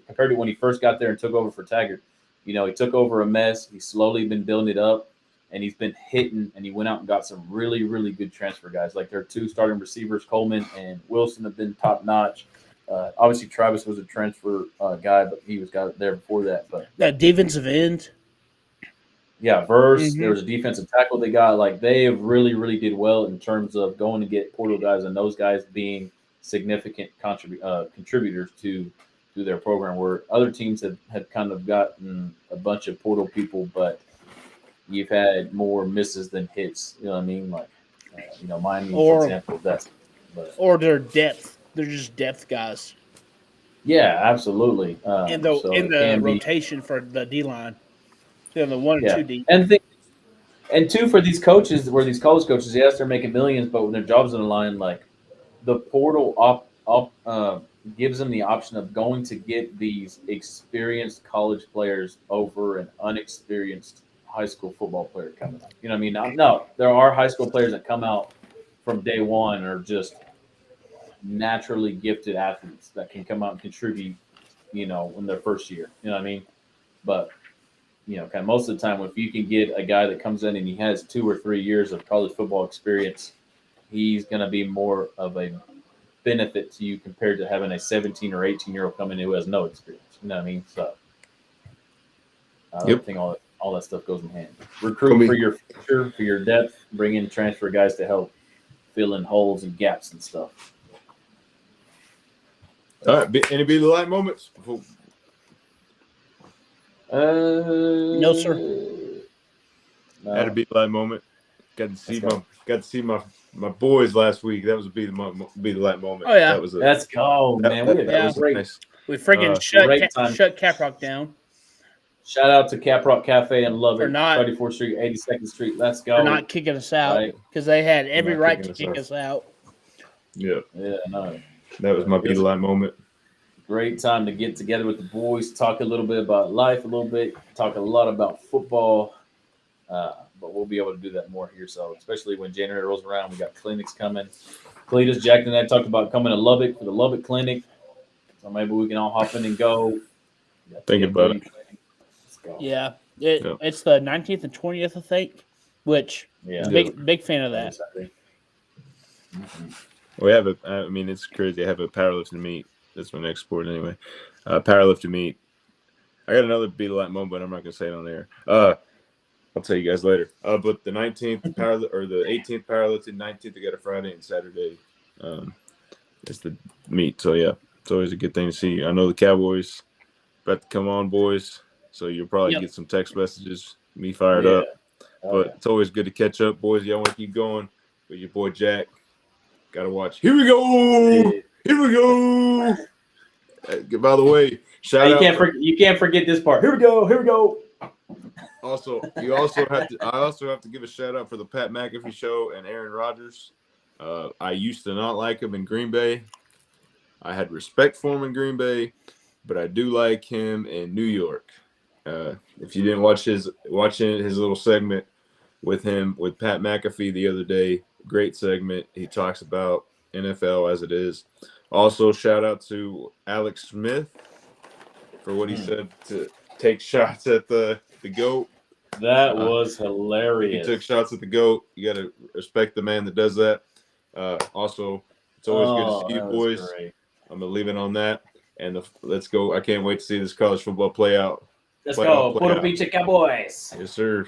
compared to when he first got there and took over for Taggart. He took over a mess. He's slowly been building it up, and he's been hitting. And he went out and got some really, really good transfer guys. Like their 2 starting receivers, Coleman and Wilson, have been top notch. Obviously, Travis was a transfer guy, but he was got there before that. But that defensive end. Yeah, Verse. Mm-hmm. There was a defensive tackle they got. Like they have really, really did well in terms of going to get portal guys and those guys being significant contributors to their program. Where other teams have kind of gotten a bunch of portal people, but you've had more misses than hits. You know what I mean? Like Miami's an example of that. Or their depth. They're just depth guys. Yeah, absolutely. In the rotation for the D line. So the 1 and 2 deep. And 2 for these coaches, where these college coaches, yes, they're making millions, but when their jobs on the line, like the portal gives them the option of going to get these experienced college players over an unexperienced high school football player coming up. You know what I mean? Now, no, there are high school players that come out from day one are just naturally gifted athletes that can come out and contribute, in their first year. You know what I mean? But kind of most of the time, if you can get a guy that comes in and he has 2 or 3 years of college football experience, he's going to be more of a benefit to you compared to having a 17 or 18-year-old come in who has no experience. You know what I mean? So I think all that stuff goes in hand. Recruit for your future, for your depth, bring in transfer guys to help fill in holes and gaps and stuff. All right. Any Be the Light moments? No, sir. No. Had a Be the Light moment. Got to see my boys last week. That was a Be the Light moment. Oh yeah, let's go, man. That was great. Nice. We freaking shut Caprock down. Shout out to Caprock Cafe and Love It, 34th Street, 82nd Street. Let's go. They're not kicking us out because they had every right to kick us out. Yeah. Yeah, no. That was my Be the Light moment. Great time to get together with the boys, talk a little bit about life, a little bit, talk a lot about football. But we'll be able to do that more here. So, especially when January rolls around, we got clinics coming. Cletus, Jack, and I talked about coming to Lubbock for the Lubbock Clinic. So maybe we can all hop in and go. Thinking about it. Let's go. Yeah, it's the 19th and 20th, I think. Which big fan of that. We have I mean, it's crazy. I have a powerlifting meet. That's my next sport anyway. Powerlifting meet. I got another Be the Light moment, but I'm not gonna say it on air. I'll tell you guys later. But the 19th or the 18th powerlifting, 19th I got a Friday and Saturday. It's the meet. So yeah, it's always a good thing to see. I know the Cowboys about to come on, boys. So you'll probably get some text messages, me fired up. But it's always good to catch up, boys. Y'all want to keep going with your boy Jack. Gotta watch. Here we go. Here we go. By the way, shout out. You can't forget this part. Here we go. Here we go. Also, I also have to give a shout out for the Pat McAfee show and Aaron Rodgers. I used to not like him in Green Bay. I had respect for him in Green Bay, but I do like him in New York. If you didn't watch his little segment with Pat McAfee the other day, great segment. He talks about NFL as it is. Also, shout out to Alex Smith for what he said to take shots at the GOAT. That was hilarious. He took shots at the GOAT. You got to respect the man that does that. Also, it's always good to see you boys. Great. I'm going to leave it on that. And let's go. I can't wait to see this college football play out. Let's go. Puro Pinche Cowboys. Yes, sir.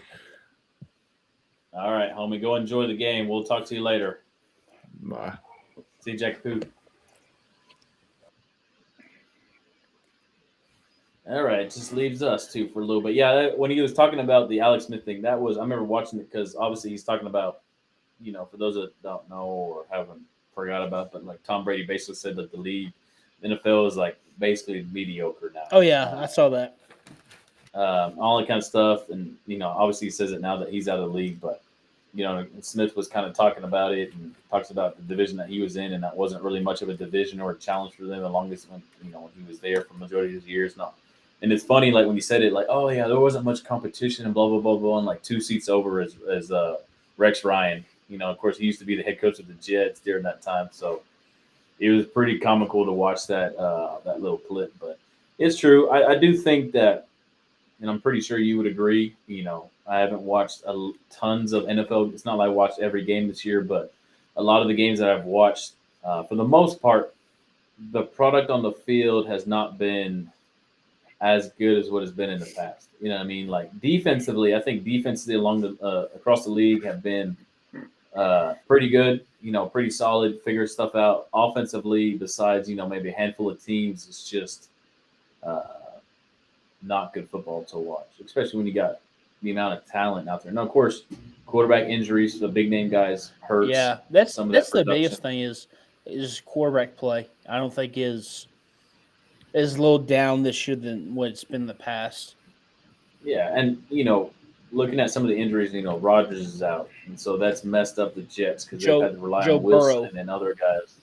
All right, homie. Go enjoy the game. We'll talk to you later. Bye. See you, Jack Poo. All right, just leaves us two for a little bit. Yeah, when he was talking about the Alex Smith thing, I remember watching it because obviously he's talking about, for those that don't know or haven't forgot about, but like Tom Brady basically said that the league, NFL is like basically mediocre now. Oh yeah, I saw that. All that kind of stuff, and obviously he says it now that he's out of the league, but Smith was kind of talking about it and talks about the division that he was in, and that wasn't really much of a division or a challenge for them the longest when he was there for the majority of his years. And it's funny, like when he said it, like, oh yeah, there wasn't much competition and blah blah blah blah, and like 2 seats over as Rex Ryan. Of course, he used to be the head coach of the Jets during that time, so it was pretty comical to watch that little clip. But it's true. I do think that, and I'm pretty sure you would agree. I haven't watched tons of NFL. It's not like I watched every game this year, but a lot of the games that I've watched, for the most part, the product on the field has not been as good as what has been in the past. You know what I mean? Like defensively, I think defensively across the league have been pretty good, pretty solid, figure stuff out. Offensively, besides, maybe a handful of teams, it's just not good football to watch, especially when you got the amount of talent out there. Now, of course, quarterback injuries, the big name guys hurts. Yeah, that's the biggest thing is quarterback play. I don't think is a little down this year than what it's been in the past. Yeah, and looking at some of the injuries, Rodgers is out, and so that's messed up the Jets because they've had to rely on Wilson and other guys.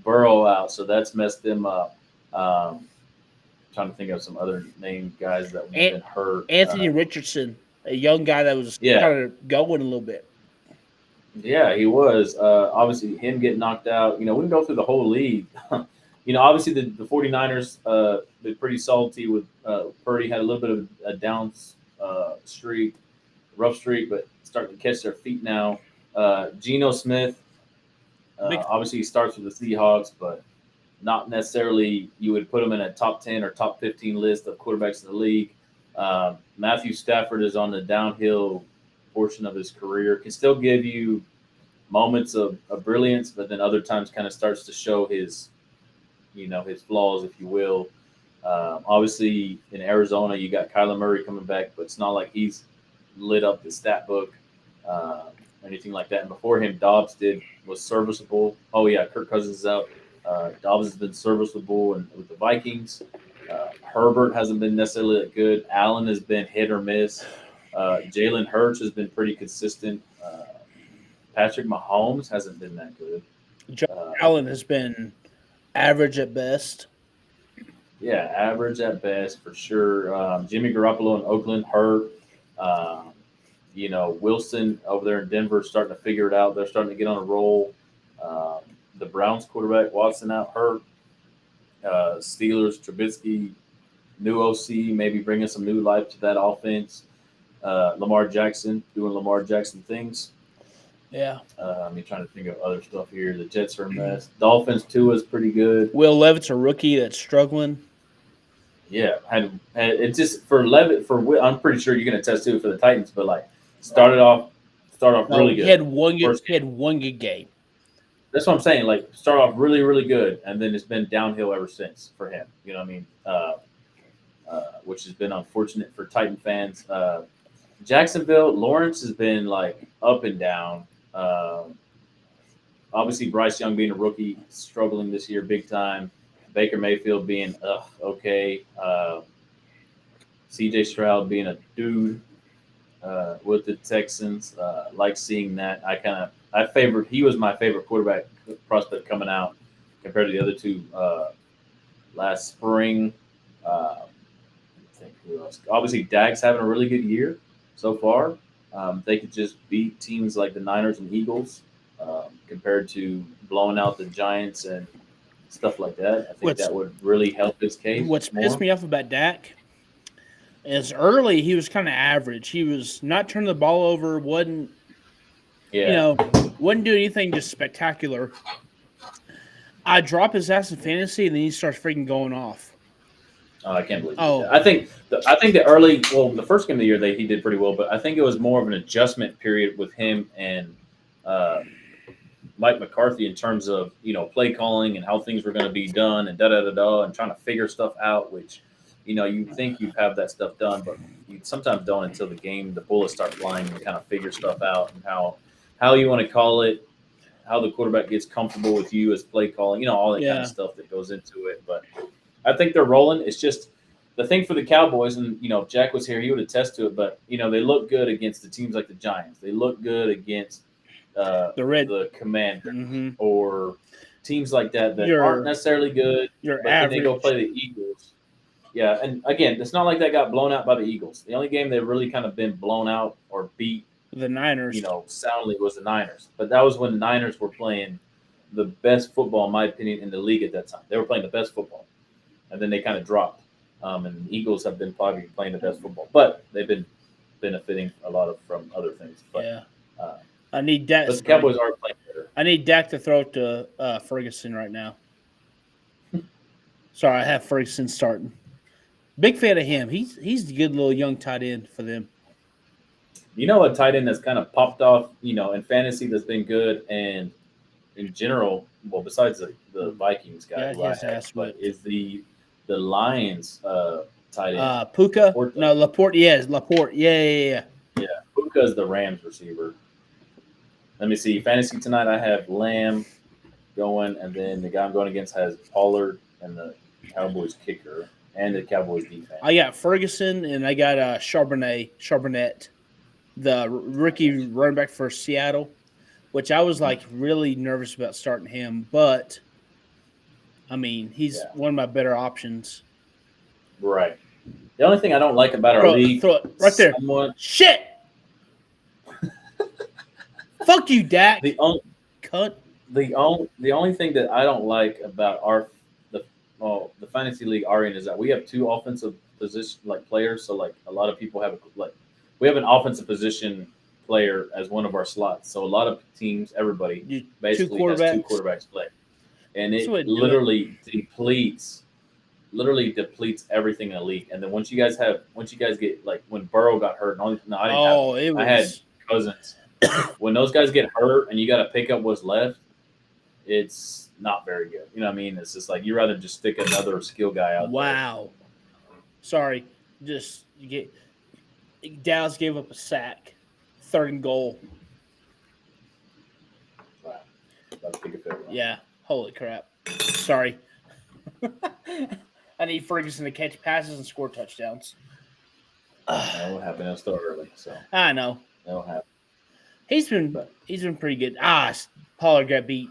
Burrow out, so that's messed them up. Trying to think of some other named guys that have been hurt. Anthony Richardson, a young guy that was kind of going a little bit. Yeah, he was. Obviously, him getting knocked out. We can go through the whole league. Obviously the 49ers been pretty salty with Purdy. Had a little bit of a down streak, rough streak, but starting to catch their feet now. Geno Smith, obviously he starts with the Seahawks, but not necessarily you would put him in a top 10 or top 15 list of quarterbacks in the league. Matthew Stafford is on the downhill portion of his career, can still give you moments of brilliance, but then other times kind of starts to show his flaws, if you will. Obviously, in Arizona, you got Kyler Murray coming back, but it's not like he's lit up the stat book, anything like that. And before him, Dobbs was serviceable. Oh, yeah, Kirk Cousins is out. Dobbs has been serviceable with the Vikings. Herbert hasn't been necessarily that good. Allen has been hit or miss. Jalen Hurts has been pretty consistent. Patrick Mahomes hasn't been that good. Josh Allen has been average at best. Yeah, average at best for sure. Jimmy Garoppolo in Oakland hurt. Um, Wilson over there in Denver starting to figure it out. They're starting to get on a roll. Um, the Browns quarterback Watson out hurt. Steelers Trubisky, new OC, maybe bringing some new life to that offense. Lamar Jackson doing Lamar Jackson things. Yeah. I'm trying to think of other stuff here. The Jets are a mess. Dolphins too is pretty good. Will Levitt's a rookie that's struggling. Yeah, and it just for Levitt I'm pretty sure you can attest to it for the Titans, but like started off really good. He had one good. First He had one good game. That's what I'm saying. Like start off really really good, and then it's been downhill ever since for him. You know what I mean? Which has been unfortunate for Titan fans. Jacksonville, Lawrence has been like up and down. Obviously, Bryce Young being a rookie, struggling this year big time. Baker Mayfield being okay. C.J. Stroud being a dude with the Texans. Like seeing that. He was my favorite quarterback prospect coming out compared to the other two last spring. I think who else? Obviously, Dak's having a really good year so far. They could just beat teams like the Niners and Eagles compared to blowing out the Giants and stuff like that. I think that would really help his case. What's pissed me off about Dak is early he was kind of average. He was not turning the ball over, wasn't doing anything just spectacular. I drop his ass in fantasy and then he starts freaking going off. Oh, I can't believe that. I think the first game of the year he did pretty well, but I think it was more of an adjustment period with him and Mike McCarthy in terms of play calling and how things were going to be done and and trying to figure stuff out. Which you think you have that stuff done, but you sometimes don't until the bullets start flying and kind of figure stuff out and how you want to call it, how the quarterback gets comfortable with you as play calling, all that kind of stuff that goes into it. But I think they're rolling. It's just the thing for the Cowboys, and if Jack was here, he would attest to it. But they look good against the teams like the Giants. They look good against the Commanders or teams like that aren't necessarily good. But then they go play the Eagles. Yeah, and again, it's not like they got blown out by the Eagles. The only game they've really kind of been blown out or beat the Niners, soundly was the Niners. But that was when the Niners were playing the best football, in my opinion, in the league at that time. They were playing the best football. And then they kind of dropped. And the Eagles have been probably playing the best football. But they've been benefiting a lot from other things. But, I need Dak. But the Cowboys are playing better. I need Dak to throw it to Ferguson right now. Sorry, I have Ferguson starting. Big fan of him. He's a good little young tight end for them. A tight end that's kind of popped off, in fantasy that's been good and in general, well, besides the Vikings guy is the Lions tight end. Puka? Laporte. No, Laporte. Yes, Laporte. Yeah. Yeah, Puka is the Rams receiver. Let me see. Fantasy tonight, I have Lamb going, and then the guy I'm going against has Pollard and the Cowboys kicker and the Cowboys defense. I got Ferguson and I got Charbonnet, the rookie running back for Seattle, which I was like really nervous about starting him, but I mean he's one of my better options. Right. The only thing I don't like about our league, throw it right there. Shit. Fuck you, Dak. The only thing that I don't like about the fantasy league RN is that we have two offensive position players. So a lot of people have we have an offensive position player as one of our slots. So a lot of teams, everybody basically has two quarterbacks play, and it literally depletes everything in the league. And then once you guys get when Burrow got hurt, I had Cousins. When those guys get hurt and you got to pick up what's left, it's not very good. You know what I mean? It's just you rather just stick another skill guy out. Wow. Sorry. Dallas gave up a sack. 3rd and goal. Wow. That's a good fit. Yeah. Holy crap. Sorry. I need Ferguson to catch passes and score touchdowns. That will happen. It'll start early. So I know. That'll happen. He's been pretty good. Pollard got beat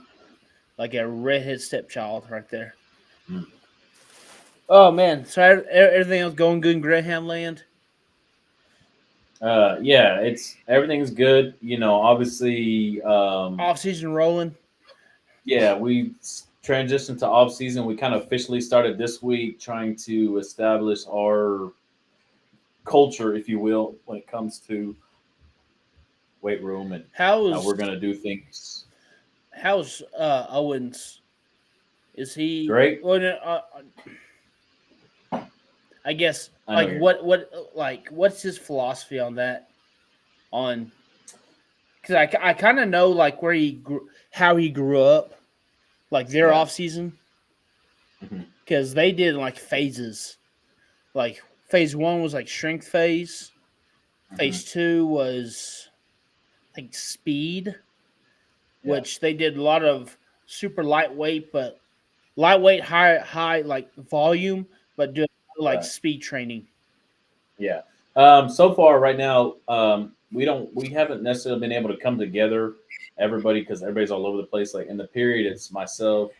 like a redhead stepchild right there. Mm. Oh man, so everything else going good in Graham Land? Yeah, it's everything's good. Obviously, Off season rolling. yeah, we transitioned to off season. We kind of officially started this week, trying to establish our culture, if you will, when it comes to weight room and how How's we're gonna do things. how's Owens? Is he? Great. Well, no, I guess I know like you're. what's his philosophy on that? On because I kind of know like how he grew up, like their Yeah. off season, Mhm. because they did like phases. Like phase one was like strength phase. Mhm. Phase two was like speed, Yeah. which they did a lot of super lightweight, but lightweight high like volume, but do like Right. speed training. Yeah. So far, right now, we haven't necessarily been able to come together, everybody, because everybody's all over the place. Like in the period, it's myself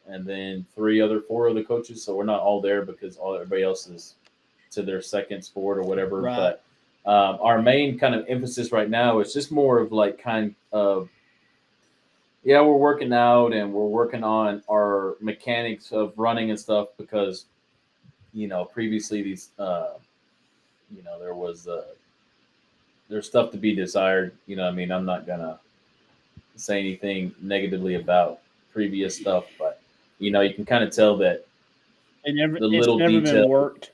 and then four other coaches. So we're not all there because everybody else is to their second sport or whatever. Right. But our main kind of emphasis right now is just more of like kind of yeah, we're working out and we're working on our mechanics of running and stuff because previously these there was there's stuff to be desired. What I mean, I'm not gonna say anything negatively about previous stuff, but you can kind of tell that the It's little never been details, worked.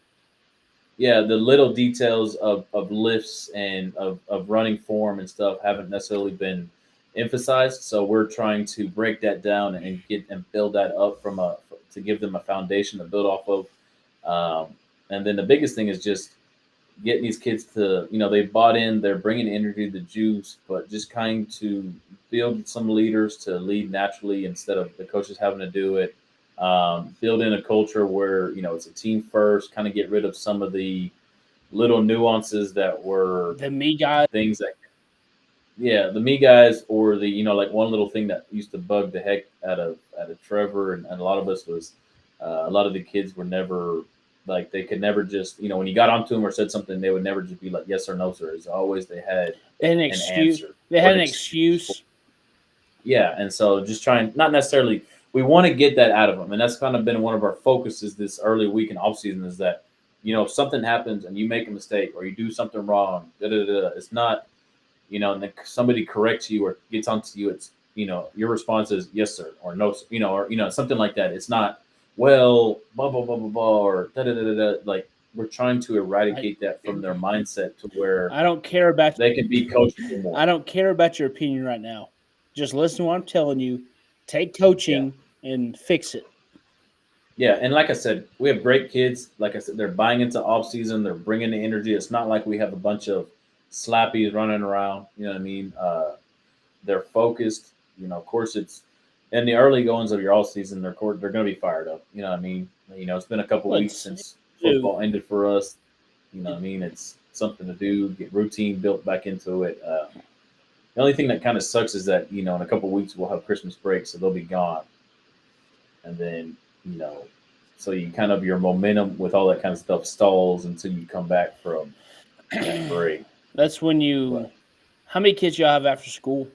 yeah, the little details of lifts and of running form and stuff haven't necessarily been emphasized. So we're trying to break that down and get and build that up to give them a foundation to build off of. And then the biggest thing is just getting these kids to, they bought in, they're bringing energy, the juice, but just kind to build some leaders to lead naturally instead of the coaches having to do it. Build in a culture where, it's a team first, kind of get rid of some of the little nuances that were The me guy. things that, yeah, the me guys or the, like one little thing that used to bug the heck out of Trevor and a lot of us was a lot of the kids were never like they could never just when you got onto them or said something they would never just be like yes or no sir. It's always they had They had an an excuse. answer They or had an an excuse for excuse. yeah, and so just trying not necessarily we want to get that out of them, and that's kind of been one of our focuses this early week in off season is that if something happens and you make a mistake or you do something wrong, it's not and then somebody corrects you or gets onto you, it's your response is yes sir or no or something like that. It's not well blah blah blah blah blah or da da da da da. Like we're trying to eradicate that from their mindset to where I don't care about. they can be coachable more. I don't care about your opinion right now. Just listen to what I'm telling you. Take Yeah. coaching and fix it. Yeah, and like I said, we have great kids. Like I said, they're buying into off season. They're bringing the energy. It's not like we have a bunch of slappies running around. You know what I mean? They're focused. Of course, it's in the early goings of your all season. They're going to be fired up. You know what I mean? It's been a couple weeks Let's since do. football ended for us. You know what I mean? It's something to do. Get routine built back into it. The only thing that kind of sucks is that in a couple weeks we'll have Christmas break, so they'll be gone, and then you know, so you kind of your momentum with all that kind of stuff stalls until you come back from that break. That's when you. But How many kids you have after school?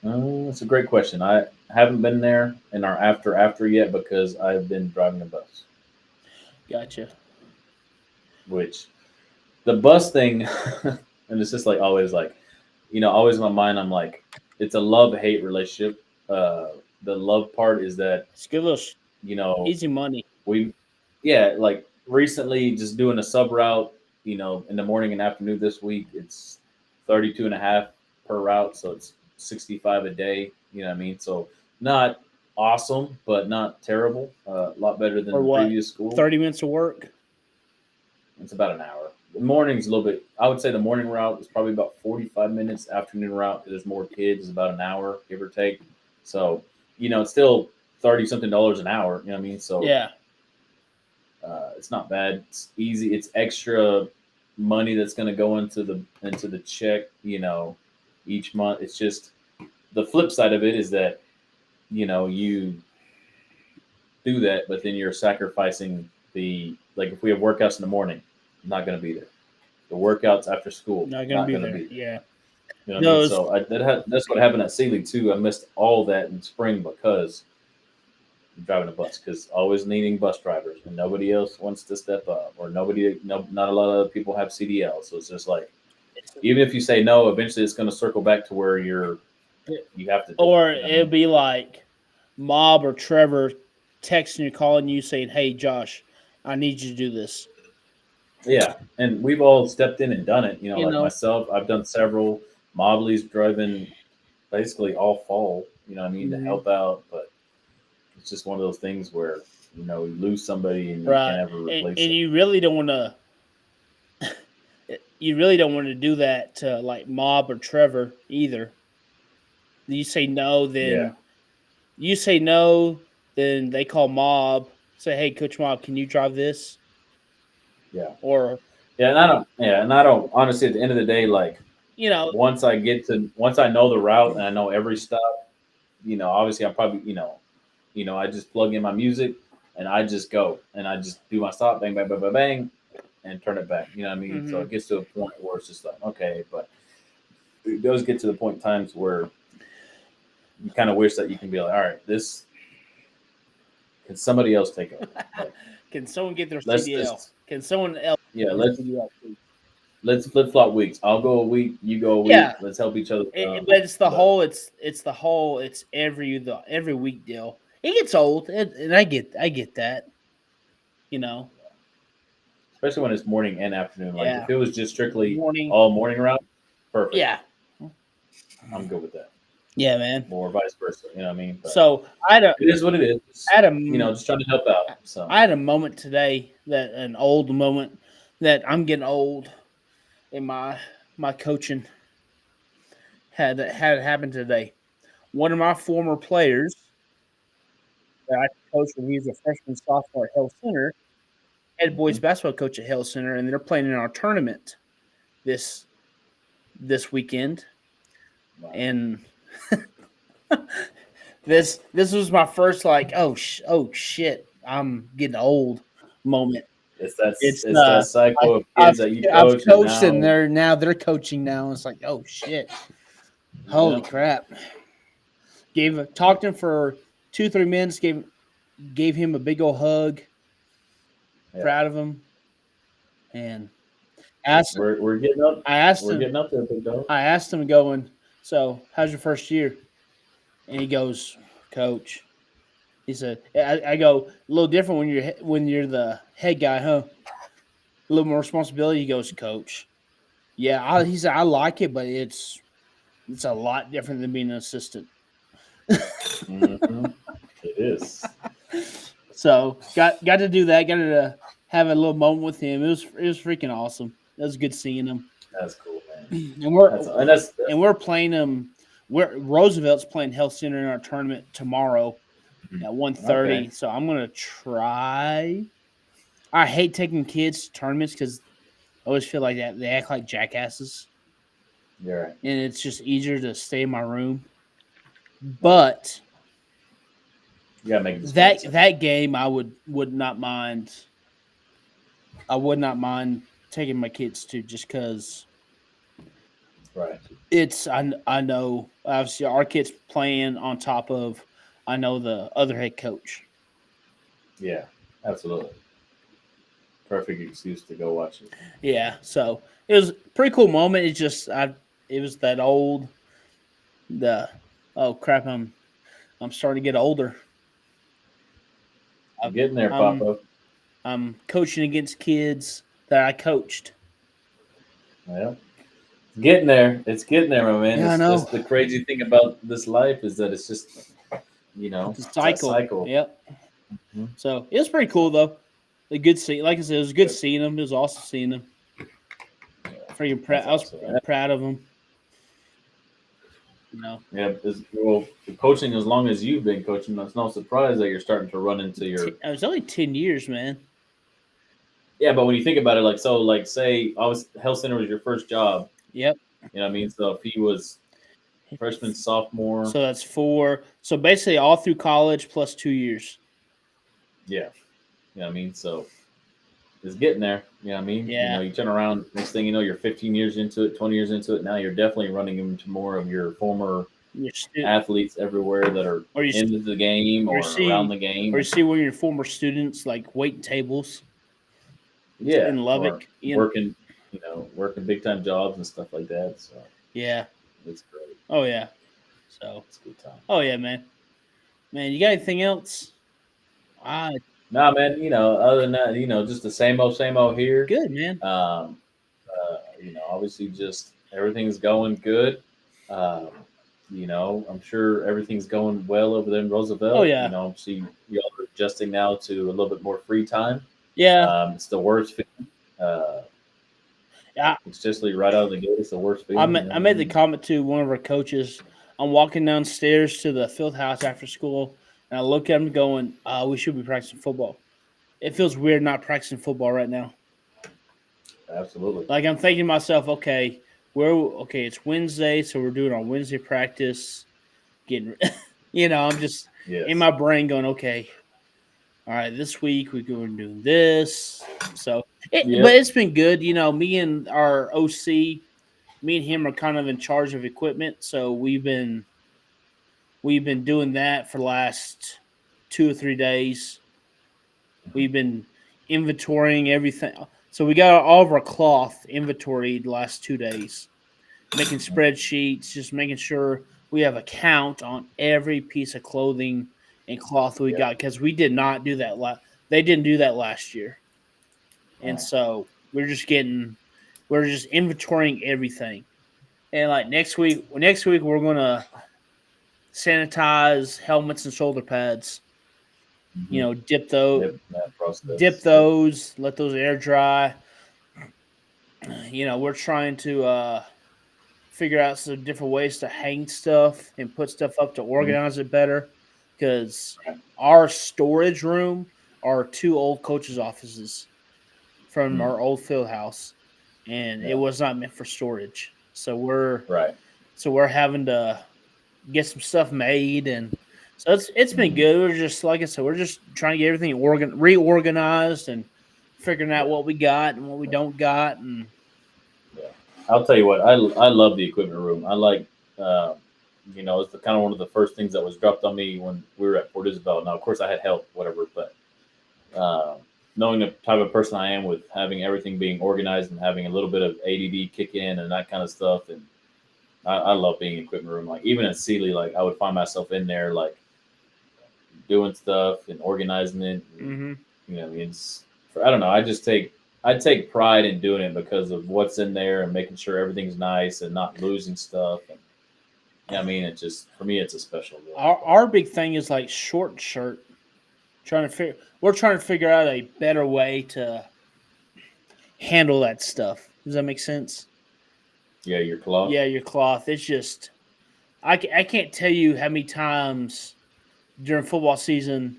it's a great question. I haven't been there in our after yet because I've been driving a bus, Gotcha. which the bus thing, and it's just like always like, always in my mind, I'm like, it's a love hate relationship. The love part is that, It's good little you know, easy money. we, yeah, like recently just doing a sub route, in the morning and afternoon this week, it's 32 and a half per route. So it's 65 a day. You know what I mean? So not awesome, but not terrible. A lot better than Or the what? previous school. 30 minutes of work. It's about an hour. The morning's a little bit. I would say the morning route is probably about 45 minutes. Afternoon route, there's more kids, is about an hour, give or take. So, it's still 30 something dollars an hour. You know what I mean? So Yeah. it's not bad. It's easy. It's extra money that's going to go into the check. Each month. It's just the flip side of it is that you do that, but then you're sacrificing like if we have workouts in the morning, I'm not going to be there. The workouts after school, Not gonna not be going to there. be there. Yeah. You know what I No, mean? it's- So that's what happened at Sealy too. I missed all that in spring because I'm driving a bus, because always needing bus drivers and nobody else wants to step up, or not a lot of people have CDL. So it's just like, even if you say no, eventually it's going to circle back to where you have to do Or it. You know what I it'd mean? be like Mob or Trevor texting you, calling you, saying, "Hey, Josh, I need you to do this." Yeah, and we've all stepped in and done it. You Like know, myself, I've done several. Mobley's driving basically all fall. You know what I mean, to Mhm. help out, but it's just one of those things where you lose somebody and you right? can't ever replace And them. you really don't want to. You really don't want to do that to like Mob or Trevor either. You say no, Yeah, then you say no, then they call Mob, say, "Hey, Coach Mob, can you drive this?" yeah, Or yeah, and I don't. Yeah, and I don't. Honestly, at the end of the day, like you know, once I know the route and I know every stop, obviously I probably I just plug in my music and I just go and I just do my stop, bang, bang, bang, bang, bang, and turn it back. You know what I mean? So mhm. it gets to a point where it's just like, okay, but it does get to the point times where you kind of wish that you can be like, all right, this can somebody else take over? Like, Can someone get their let's CDL? just Can someone else yeah, get their CDL, please? let's flip flop weeks. I'll go a week, you go a week. Yeah, Let's help each other out. but it's the But whole. It's the whole. It's every week deal. It gets old, and I get that. You know, especially when it's morning and afternoon. Like yeah, if it was just strictly morning. all morning route, perfect. Yeah, I'm good with that. yeah, man. Or vice versa. You know what I mean? But So I had a it is what it is. I had a Just trying to help out. So I had a moment today, that an old moment, that I'm getting old in my coaching had happened today. One of my former players that I coached when he was a freshman sophomore at Hill Center, head boys mhm. basketball coach at Hill Center, and they're playing in our tournament this weekend. Wow. And this was my first like, oh shit, I'm getting old moment. It's It's that cycle of I've kids that you I've coach and coached and now they're coaching now. It's like, oh shit, holy yeah. crap. Talked to him for 2-3 minutes. Gave him a big old hug. Yeah. Proud of him. And asked We're getting up I asked we're him getting up there, big dog. I asked him going, so how's your first year? And he goes, Coach. He said, I go, a little different when you're the head guy, huh? A little more responsibility. He goes, Coach. Yeah, he said I like it, but it's a lot different than being an assistant. Hmm. It is. So got to do that. Got to have a little moment with him. It was freaking awesome. It was good seeing him. That's cool, man. And we're That's playing him. We're Roosevelt's playing Health Center in our tournament tomorrow at 1:30. okay. So I'm gonna try. I hate taking kids to tournaments because I always feel like that they act like jackasses, You're right. and it's just easier to stay in my room. But You gotta make it that expensive. that game, I would not mind. I would not mind taking my kids to, just because Right. I know obviously our kids playing on top of, I know the other head coach. Yeah. Absolutely. Perfect excuse to go watch it. Yeah, so it was a pretty cool moment. It was that old, the oh crap, I'm starting to get older. You're getting there, I'm Papa. I'm coaching against kids that I coached. Yeah. Getting there. It's getting there, my man. Yeah, I That's know. the crazy thing about this life is that it's just It's a it's that cycle. cycle. Yep. Mhm. So it was pretty cool though. A good see, like I said, it was good Good. seeing him. It was awesome seeing him. Freaking proud. That's I was awesome. proud of him. You know, Yeah, well, coaching as long as you've been coaching, it's no surprise that you're starting to run into your. It was only 10 years, man. Yeah, but when you think about it, like say, Health Center was your first job. Yep. You know what I mean? So if he was freshman, sophomore. So that's 4. So basically all through college plus 2 years. Yeah. You know what I mean? So it's getting there. You know what I mean? Yeah. You know, you turn around, next thing you know, you're 15 years into it, 20 years into it. Now you're definitely running into more of your former athletes everywhere that are into the game or around the game. Or you see one of your former students like waiting tables. Yeah. In Lubbock. Working big time jobs and stuff like that. So yeah. It's great. Oh yeah. So it's a good time. Oh yeah, man. Man, you got anything else? Nah, man, you know, other than that, you know, just the same old here. Good, man. You know, obviously just everything's going good. You know, I'm sure everything's going well over there in Roosevelt. Oh, yeah. You know, see y'all are adjusting now to a little bit more free time. Yeah. It's the worst feeling. Yeah. It's just like right out of the gate, it's the worst feeling. I made the comment to one of our coaches. I'm walking downstairs to the field house after school, and I look at him going, we should be practicing football. It feels weird not practicing football right now. Absolutely. Like I'm thinking to myself, okay, it's Wednesday, so we're doing our Wednesday practice. Getting, I'm just in my brain going, okay, all right, this week we're going doing this. So, but it's been good. You know, me and our OC, me and him are kind of in charge of equipment, so we've been doing that for the last 2 or 3 days. We've been inventorying everything. So we got all of our cloth inventoried the last 2 days, making spreadsheets, just making sure we have a count on every piece of clothing and cloth we got, because we did not do that. They didn't do that last year, and so we're just inventorying everything. And like next week we're gonna sanitize helmets and shoulder pads. Mm-hmm. You know, dip those, let those air dry. You know, we're trying to figure out some different ways to hang stuff and put stuff up to organize it better, because our storage room are 2 old coaches' offices from our old field house, and it was not meant for storage. So we're having to get some stuff made, and so it's been good. We're just, like I said, we're just trying to get everything reorganized and figuring out what we got and what we don't got. And I'll tell you what, I love the equipment room. I like, you know, it's kind of one of the first things that was dropped on me when we were at Fort Isabel. Now, of course, I had help, whatever, but knowing the type of person I am with having everything being organized and having a little bit of ADD kick in and that kind of stuff, and I love being in the equipment room. Like even at Sealy, like I would find myself in there, like doing stuff and organizing it. And, you know, I don't know. I take pride in doing it because of what's in there and making sure everything's nice and not losing stuff. And I mean, it just, for me, it's a special deal. Our big thing is like short shirt. We're trying to figure out a better way to handle that stuff. Does that make sense? Yeah, your cloth. Yeah, your cloth. It's just, I can't tell you how many times during football season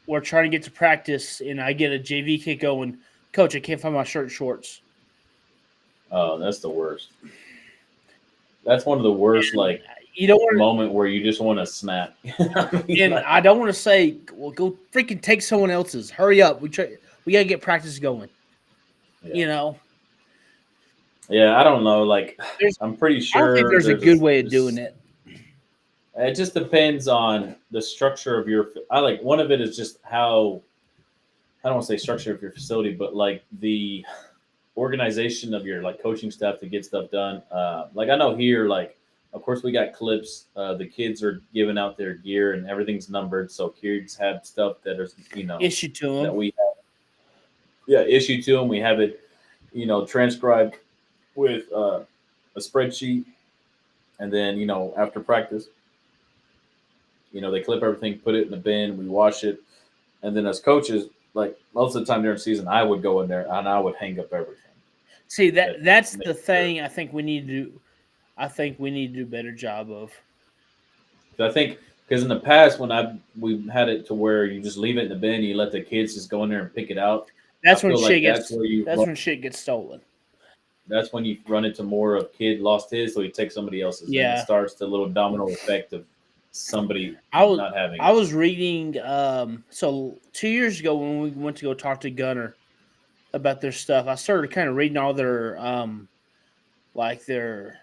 we're trying to get to practice and I get a JV kid going, Coach, I can't find my shirt and shorts. Oh, that's the worst. That's one of the worst, like, you don't want moment where you just want to snap. I don't want to say, well, go freaking take someone else's. Hurry up. We got to get practice going. Yeah. You know? Yeah, I don't know. Like, I'm pretty sure I don't think there's a good way of doing it. It just depends on the structure of your. One of it is just how, I don't want to say structure of your facility, but like the organization of your like coaching staff to get stuff done. Like I know here, like of course we got clips. The kids are giving out their gear and everything's numbered, so kids have stuff that is issued to them. That we have. Yeah, issued to them. We have it, transcribed with a spreadsheet, and then after practice, they clip everything, put it in the bin, we wash it, and then as coaches, like most of the time during the season, I would go in there and I would hang up everything. See that's the thing. I think we need to do. I think we need to do a better job of. I think because in the past when we had it to where you just leave it in the bin, you let the kids just go in there and pick it out. That's when shit gets stolen. that's when you run into more of kid lost his, so he takes somebody else's, and it Yeah. starts the little domino effect of somebody I was not having. I was reading so 2 years ago when we went to go talk to Gunner about their stuff, I started kind of reading all their like their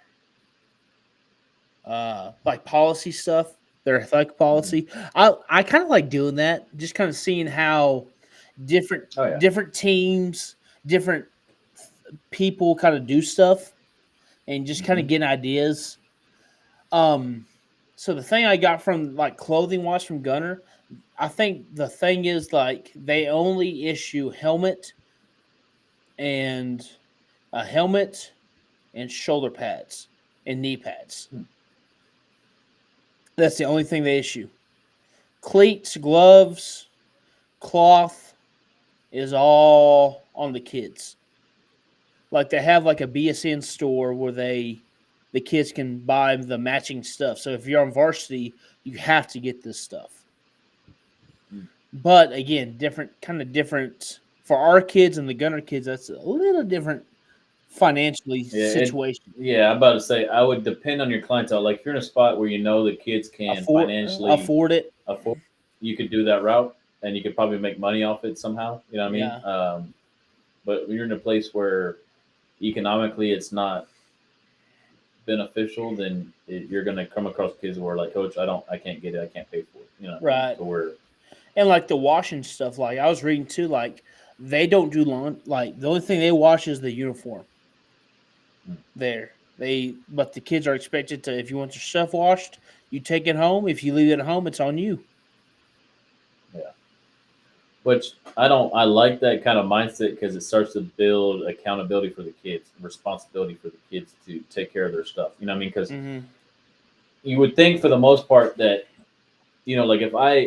like policy stuff, their athletic Mhm. policy. I kind of like doing that, just kind of seeing how different Oh yeah. different teams, different people kind of do stuff and just kind of Mhm. getting ideas. Um so the thing I got from like clothing wise from Gunner, I think the thing is like they only issue and helmet and shoulder pads and knee pads. Hmm. That's the only thing they issue. Cleats, gloves, cloth is all on the kids. Like they have like a BSN store where the kids can buy the matching stuff. So if you're on varsity, you have to get this stuff. Mm. But again, different for our kids and the Gunner kids. That's a little different financially Yeah, situation. yeah. I'm about to say I would depend on your clientele. Like if you're in a spot where you know the kids can financially Afford it. afford, you could do that route, and you could probably make money off it somehow. You know what I mean? Yeah. But when you're in a place where economically it's not beneficial, then you're going to come across kids who are like, Coach, I can't get it, I can't pay for it. You know what I mean? Right. So we're And like the washing stuff, like I was reading too, like they don't do lawn. Like the only thing they wash is the uniform. mm, There, but the kids are expected to. If you want your stuff washed, you take it home. If you leave it at home, it's on you. yeah. Which I don't. I like that kind of mindset because it starts to build accountability for the kids, responsibility for the kids to take care of their stuff. You know what I mean? Because Mm-hmm. you would think for the most part that like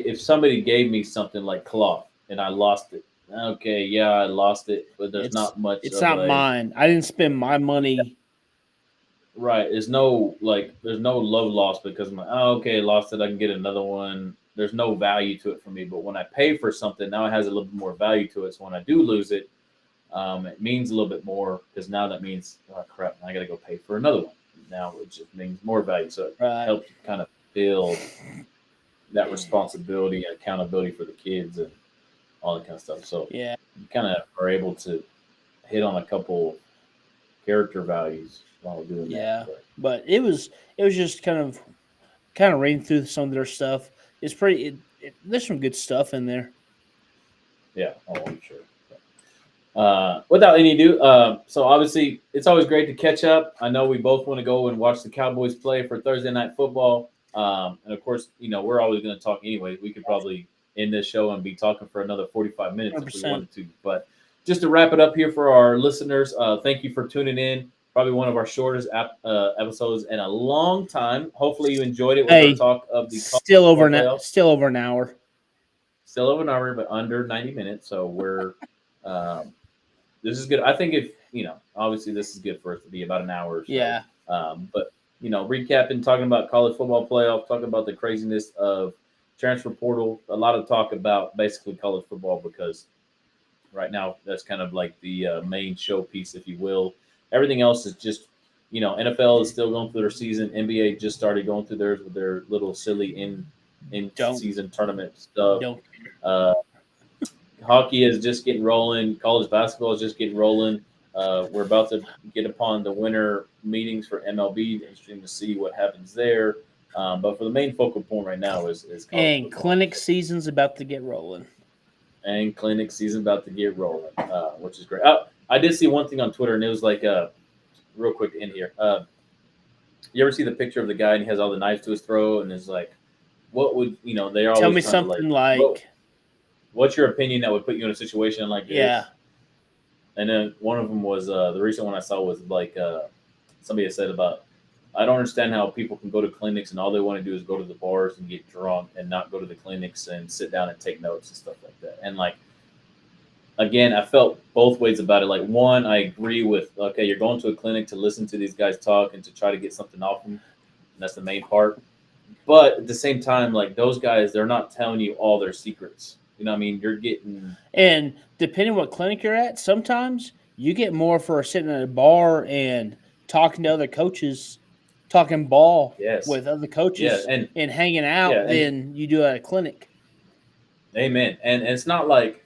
if somebody gave me something like cloth and I lost it, okay, yeah, I lost it, but there's It's not much it's of not a mine. I didn't spend my money. right. There's no love lost because I'm like, oh, okay, lost it. I can get another one. There's no value to it for me. But when I pay for something, now it has a little bit more value to it. So when I do lose it, it means a little bit more because now that means, oh crap, I got to go pay for another one. Now it just means more value. So it Right. helps kind of build that responsibility and accountability for the kids and all that kind of stuff. So Yeah. you kind of are able to hit on a couple character values while doing that. Yeah. But it was just kind of reading through some of their stuff. It's pretty. There's some good stuff in there. Yeah, oh, I'm sure. Without any ado, so obviously it's always great to catch up. I know we both want to go and watch the Cowboys play for Thursday night football, and of course, we're always going to talk anyway. We could probably end this show and be talking for another 45 minutes if we 100%. wanted to. But just to wrap it up here for our listeners, thank you for tuning in. Probably one of our shortest episodes in a long time. Hopefully, you enjoyed it with our Hey, talk of the college still over football playoffs. still over an hour. Still over an hour, but under 90 minutes. So um, this is good. I think if obviously this is good for us to be about an hour or so. Yeah. But recapping, talking about college football playoff, talking about the craziness of transfer portal, a lot of talk about basically college football because right now that's kind of like the main showpiece, if you will. Everything else is just NFL is still going through their season. NBA just started going through theirs with their little silly in Don't season tournament stuff. don't. Uh, Hockey is just getting rolling. College basketball is just getting rolling. We're about to get upon the winter meetings for MLB. Interesting to see what happens there. But for the main focal point right now is college And football. clinic season's about to get rolling. And clinic season about to get rolling, which is great. I did see one thing on Twitter, and it was like real quick in here. You ever see the picture of the guy and he has all the knives to his throat and is like, what would they're always Tell me trying to something like what's your opinion that would put you in a situation like this? yeah. And then one of them was the recent one I saw was like somebody had said about I don't understand how people can go to clinics and all they want to do is go to the bars and get drunk and not go to the clinics and sit down and take notes and stuff like that. And like again, I felt both ways about it. Like one, I agree with okay, you're going to a clinic to listen to these guys talk and to try to get something off them. And that's the main part. But at the same time, like those guys, they're not telling you all their secrets. You know what I mean? You're getting And depending what clinic you're at, sometimes You get more for sitting at a bar and talking to other coaches, talking ball Yes. with other Yeah, coaches and hanging out and than you do at a clinic. amen. And it's not like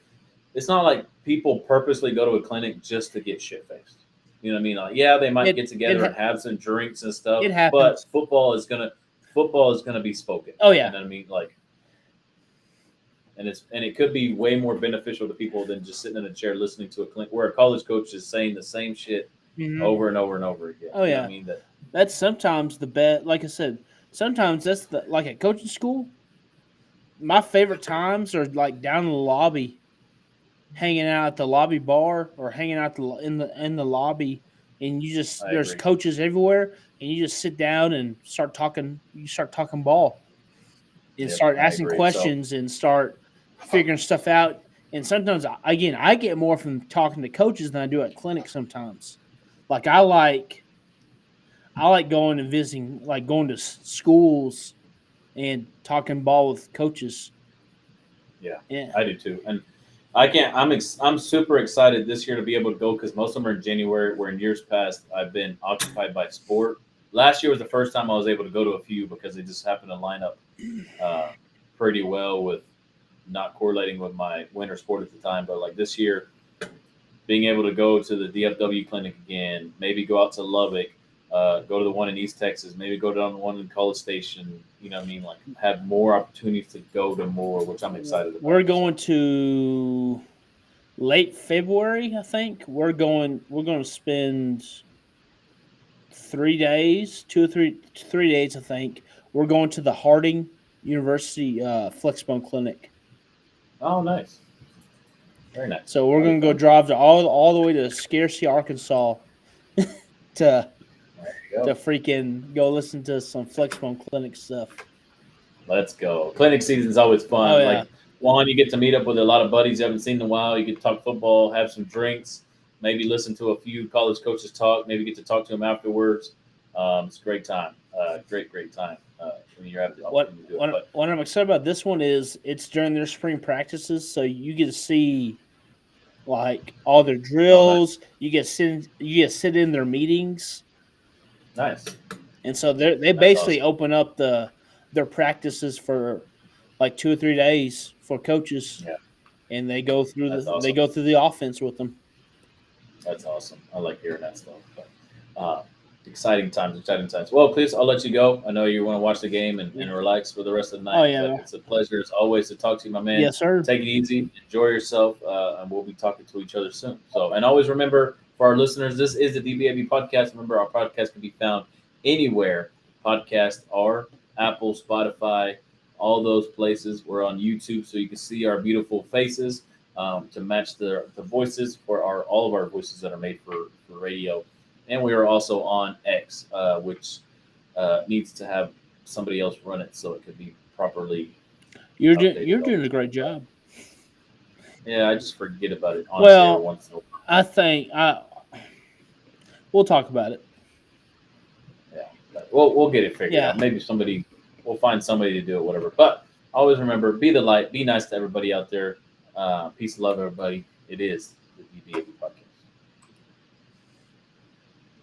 people purposely go to a clinic just to get shit faced. You know what I mean? Like, yeah, they might get together and have some drinks and stuff, it happens. but football is gonna be spoken. Oh, yeah. You know what I mean? Like, and it could be way more beneficial to people than just sitting in a chair listening to a clinic where a college coach is saying the same shit Mhm. over and over and over again. Oh, You know yeah. what I mean? That's sometimes the best. Like I said, sometimes that's the like at coaching school. My favorite times are like down in the lobby, hanging out at the lobby bar or hanging out in the lobby, and I there's agree. coaches everywhere, and you just sit down and start talking. You start talking ball and Yep, start I asking agree. So questions and start figuring stuff out. And sometimes, again, I get more from talking to coaches than I do at clinics. Sometimes, like I like going and visiting, like going to schools and talking ball with coaches. yeah, Yeah. I do too. And I can't. I'm super excited this year to be able to go because most of them are in January. Where in years past I've been occupied by sport. Last year was the first time I was able to go to a few because they just happened to line up uh, pretty well with not correlating with my winter sport at the time. But like this year, being able to go to the DFW clinic again, maybe go out to Lubbock, go to the one in East Texas, maybe go down the one in College Station. You know what I mean? Like have more opportunities to go to more, which I'm excited about. We're going to late February, I think. We're going to spend 3 days, 2 or 3 days, I think. We're going to the Harding University Flexbone Clinic. Oh, nice. Very nice. So we're That'll going be to go fun. drive to all the way to Scarcity, Arkansas, to There you to go. freaking go listen to some Flexbone Clinic stuff. Let's go. Clinic season is always Oh fun. yeah, Like one, you get to meet up with a lot of buddies you haven't seen in a while. You get to talk football, have some drinks, maybe listen to a few college coaches talk. Maybe get to talk to them afterwards. It's a great time. Great time when you're having the what opportunity to do it. what But what I'm excited about this one is it's during their spring practices, so you get to see like all their oh, nice, drills. You get sit in their meetings, nice. and so they That's basically awesome. open up their practices for like 2 or 3 days for coaches, Yeah, and they go through that's they awesome. go through the offense with them. That's awesome. I like hearing that stuff. But, exciting times, exciting times. Well, please, I'll let you go. I know you want to watch the game and relax for the rest of the Oh night, yeah, but it's a pleasure as always to talk to you, my man. yes sir. Take it easy, enjoy yourself, and we'll be talking to each other soon. So, and always remember for our listeners, this is the DBAB podcast. Remember, our podcast can be found anywhere podcasts are Apple, Spotify, all those places. We're on YouTube, so you can see our beautiful faces to match the voices for all of our voices that are made for radio. And we are also on X, which needs to have somebody else run it so it could be properly You're updated. doing a great job. Yeah, I just forget about it honestly every Well, once in a while. I think we'll talk about it. Yeah, but we'll get it figured Yeah. out. Maybe we'll find somebody to do it, whatever. But always remember, be the light, be nice to everybody out there. Peace and love, everybody. It is the DBAB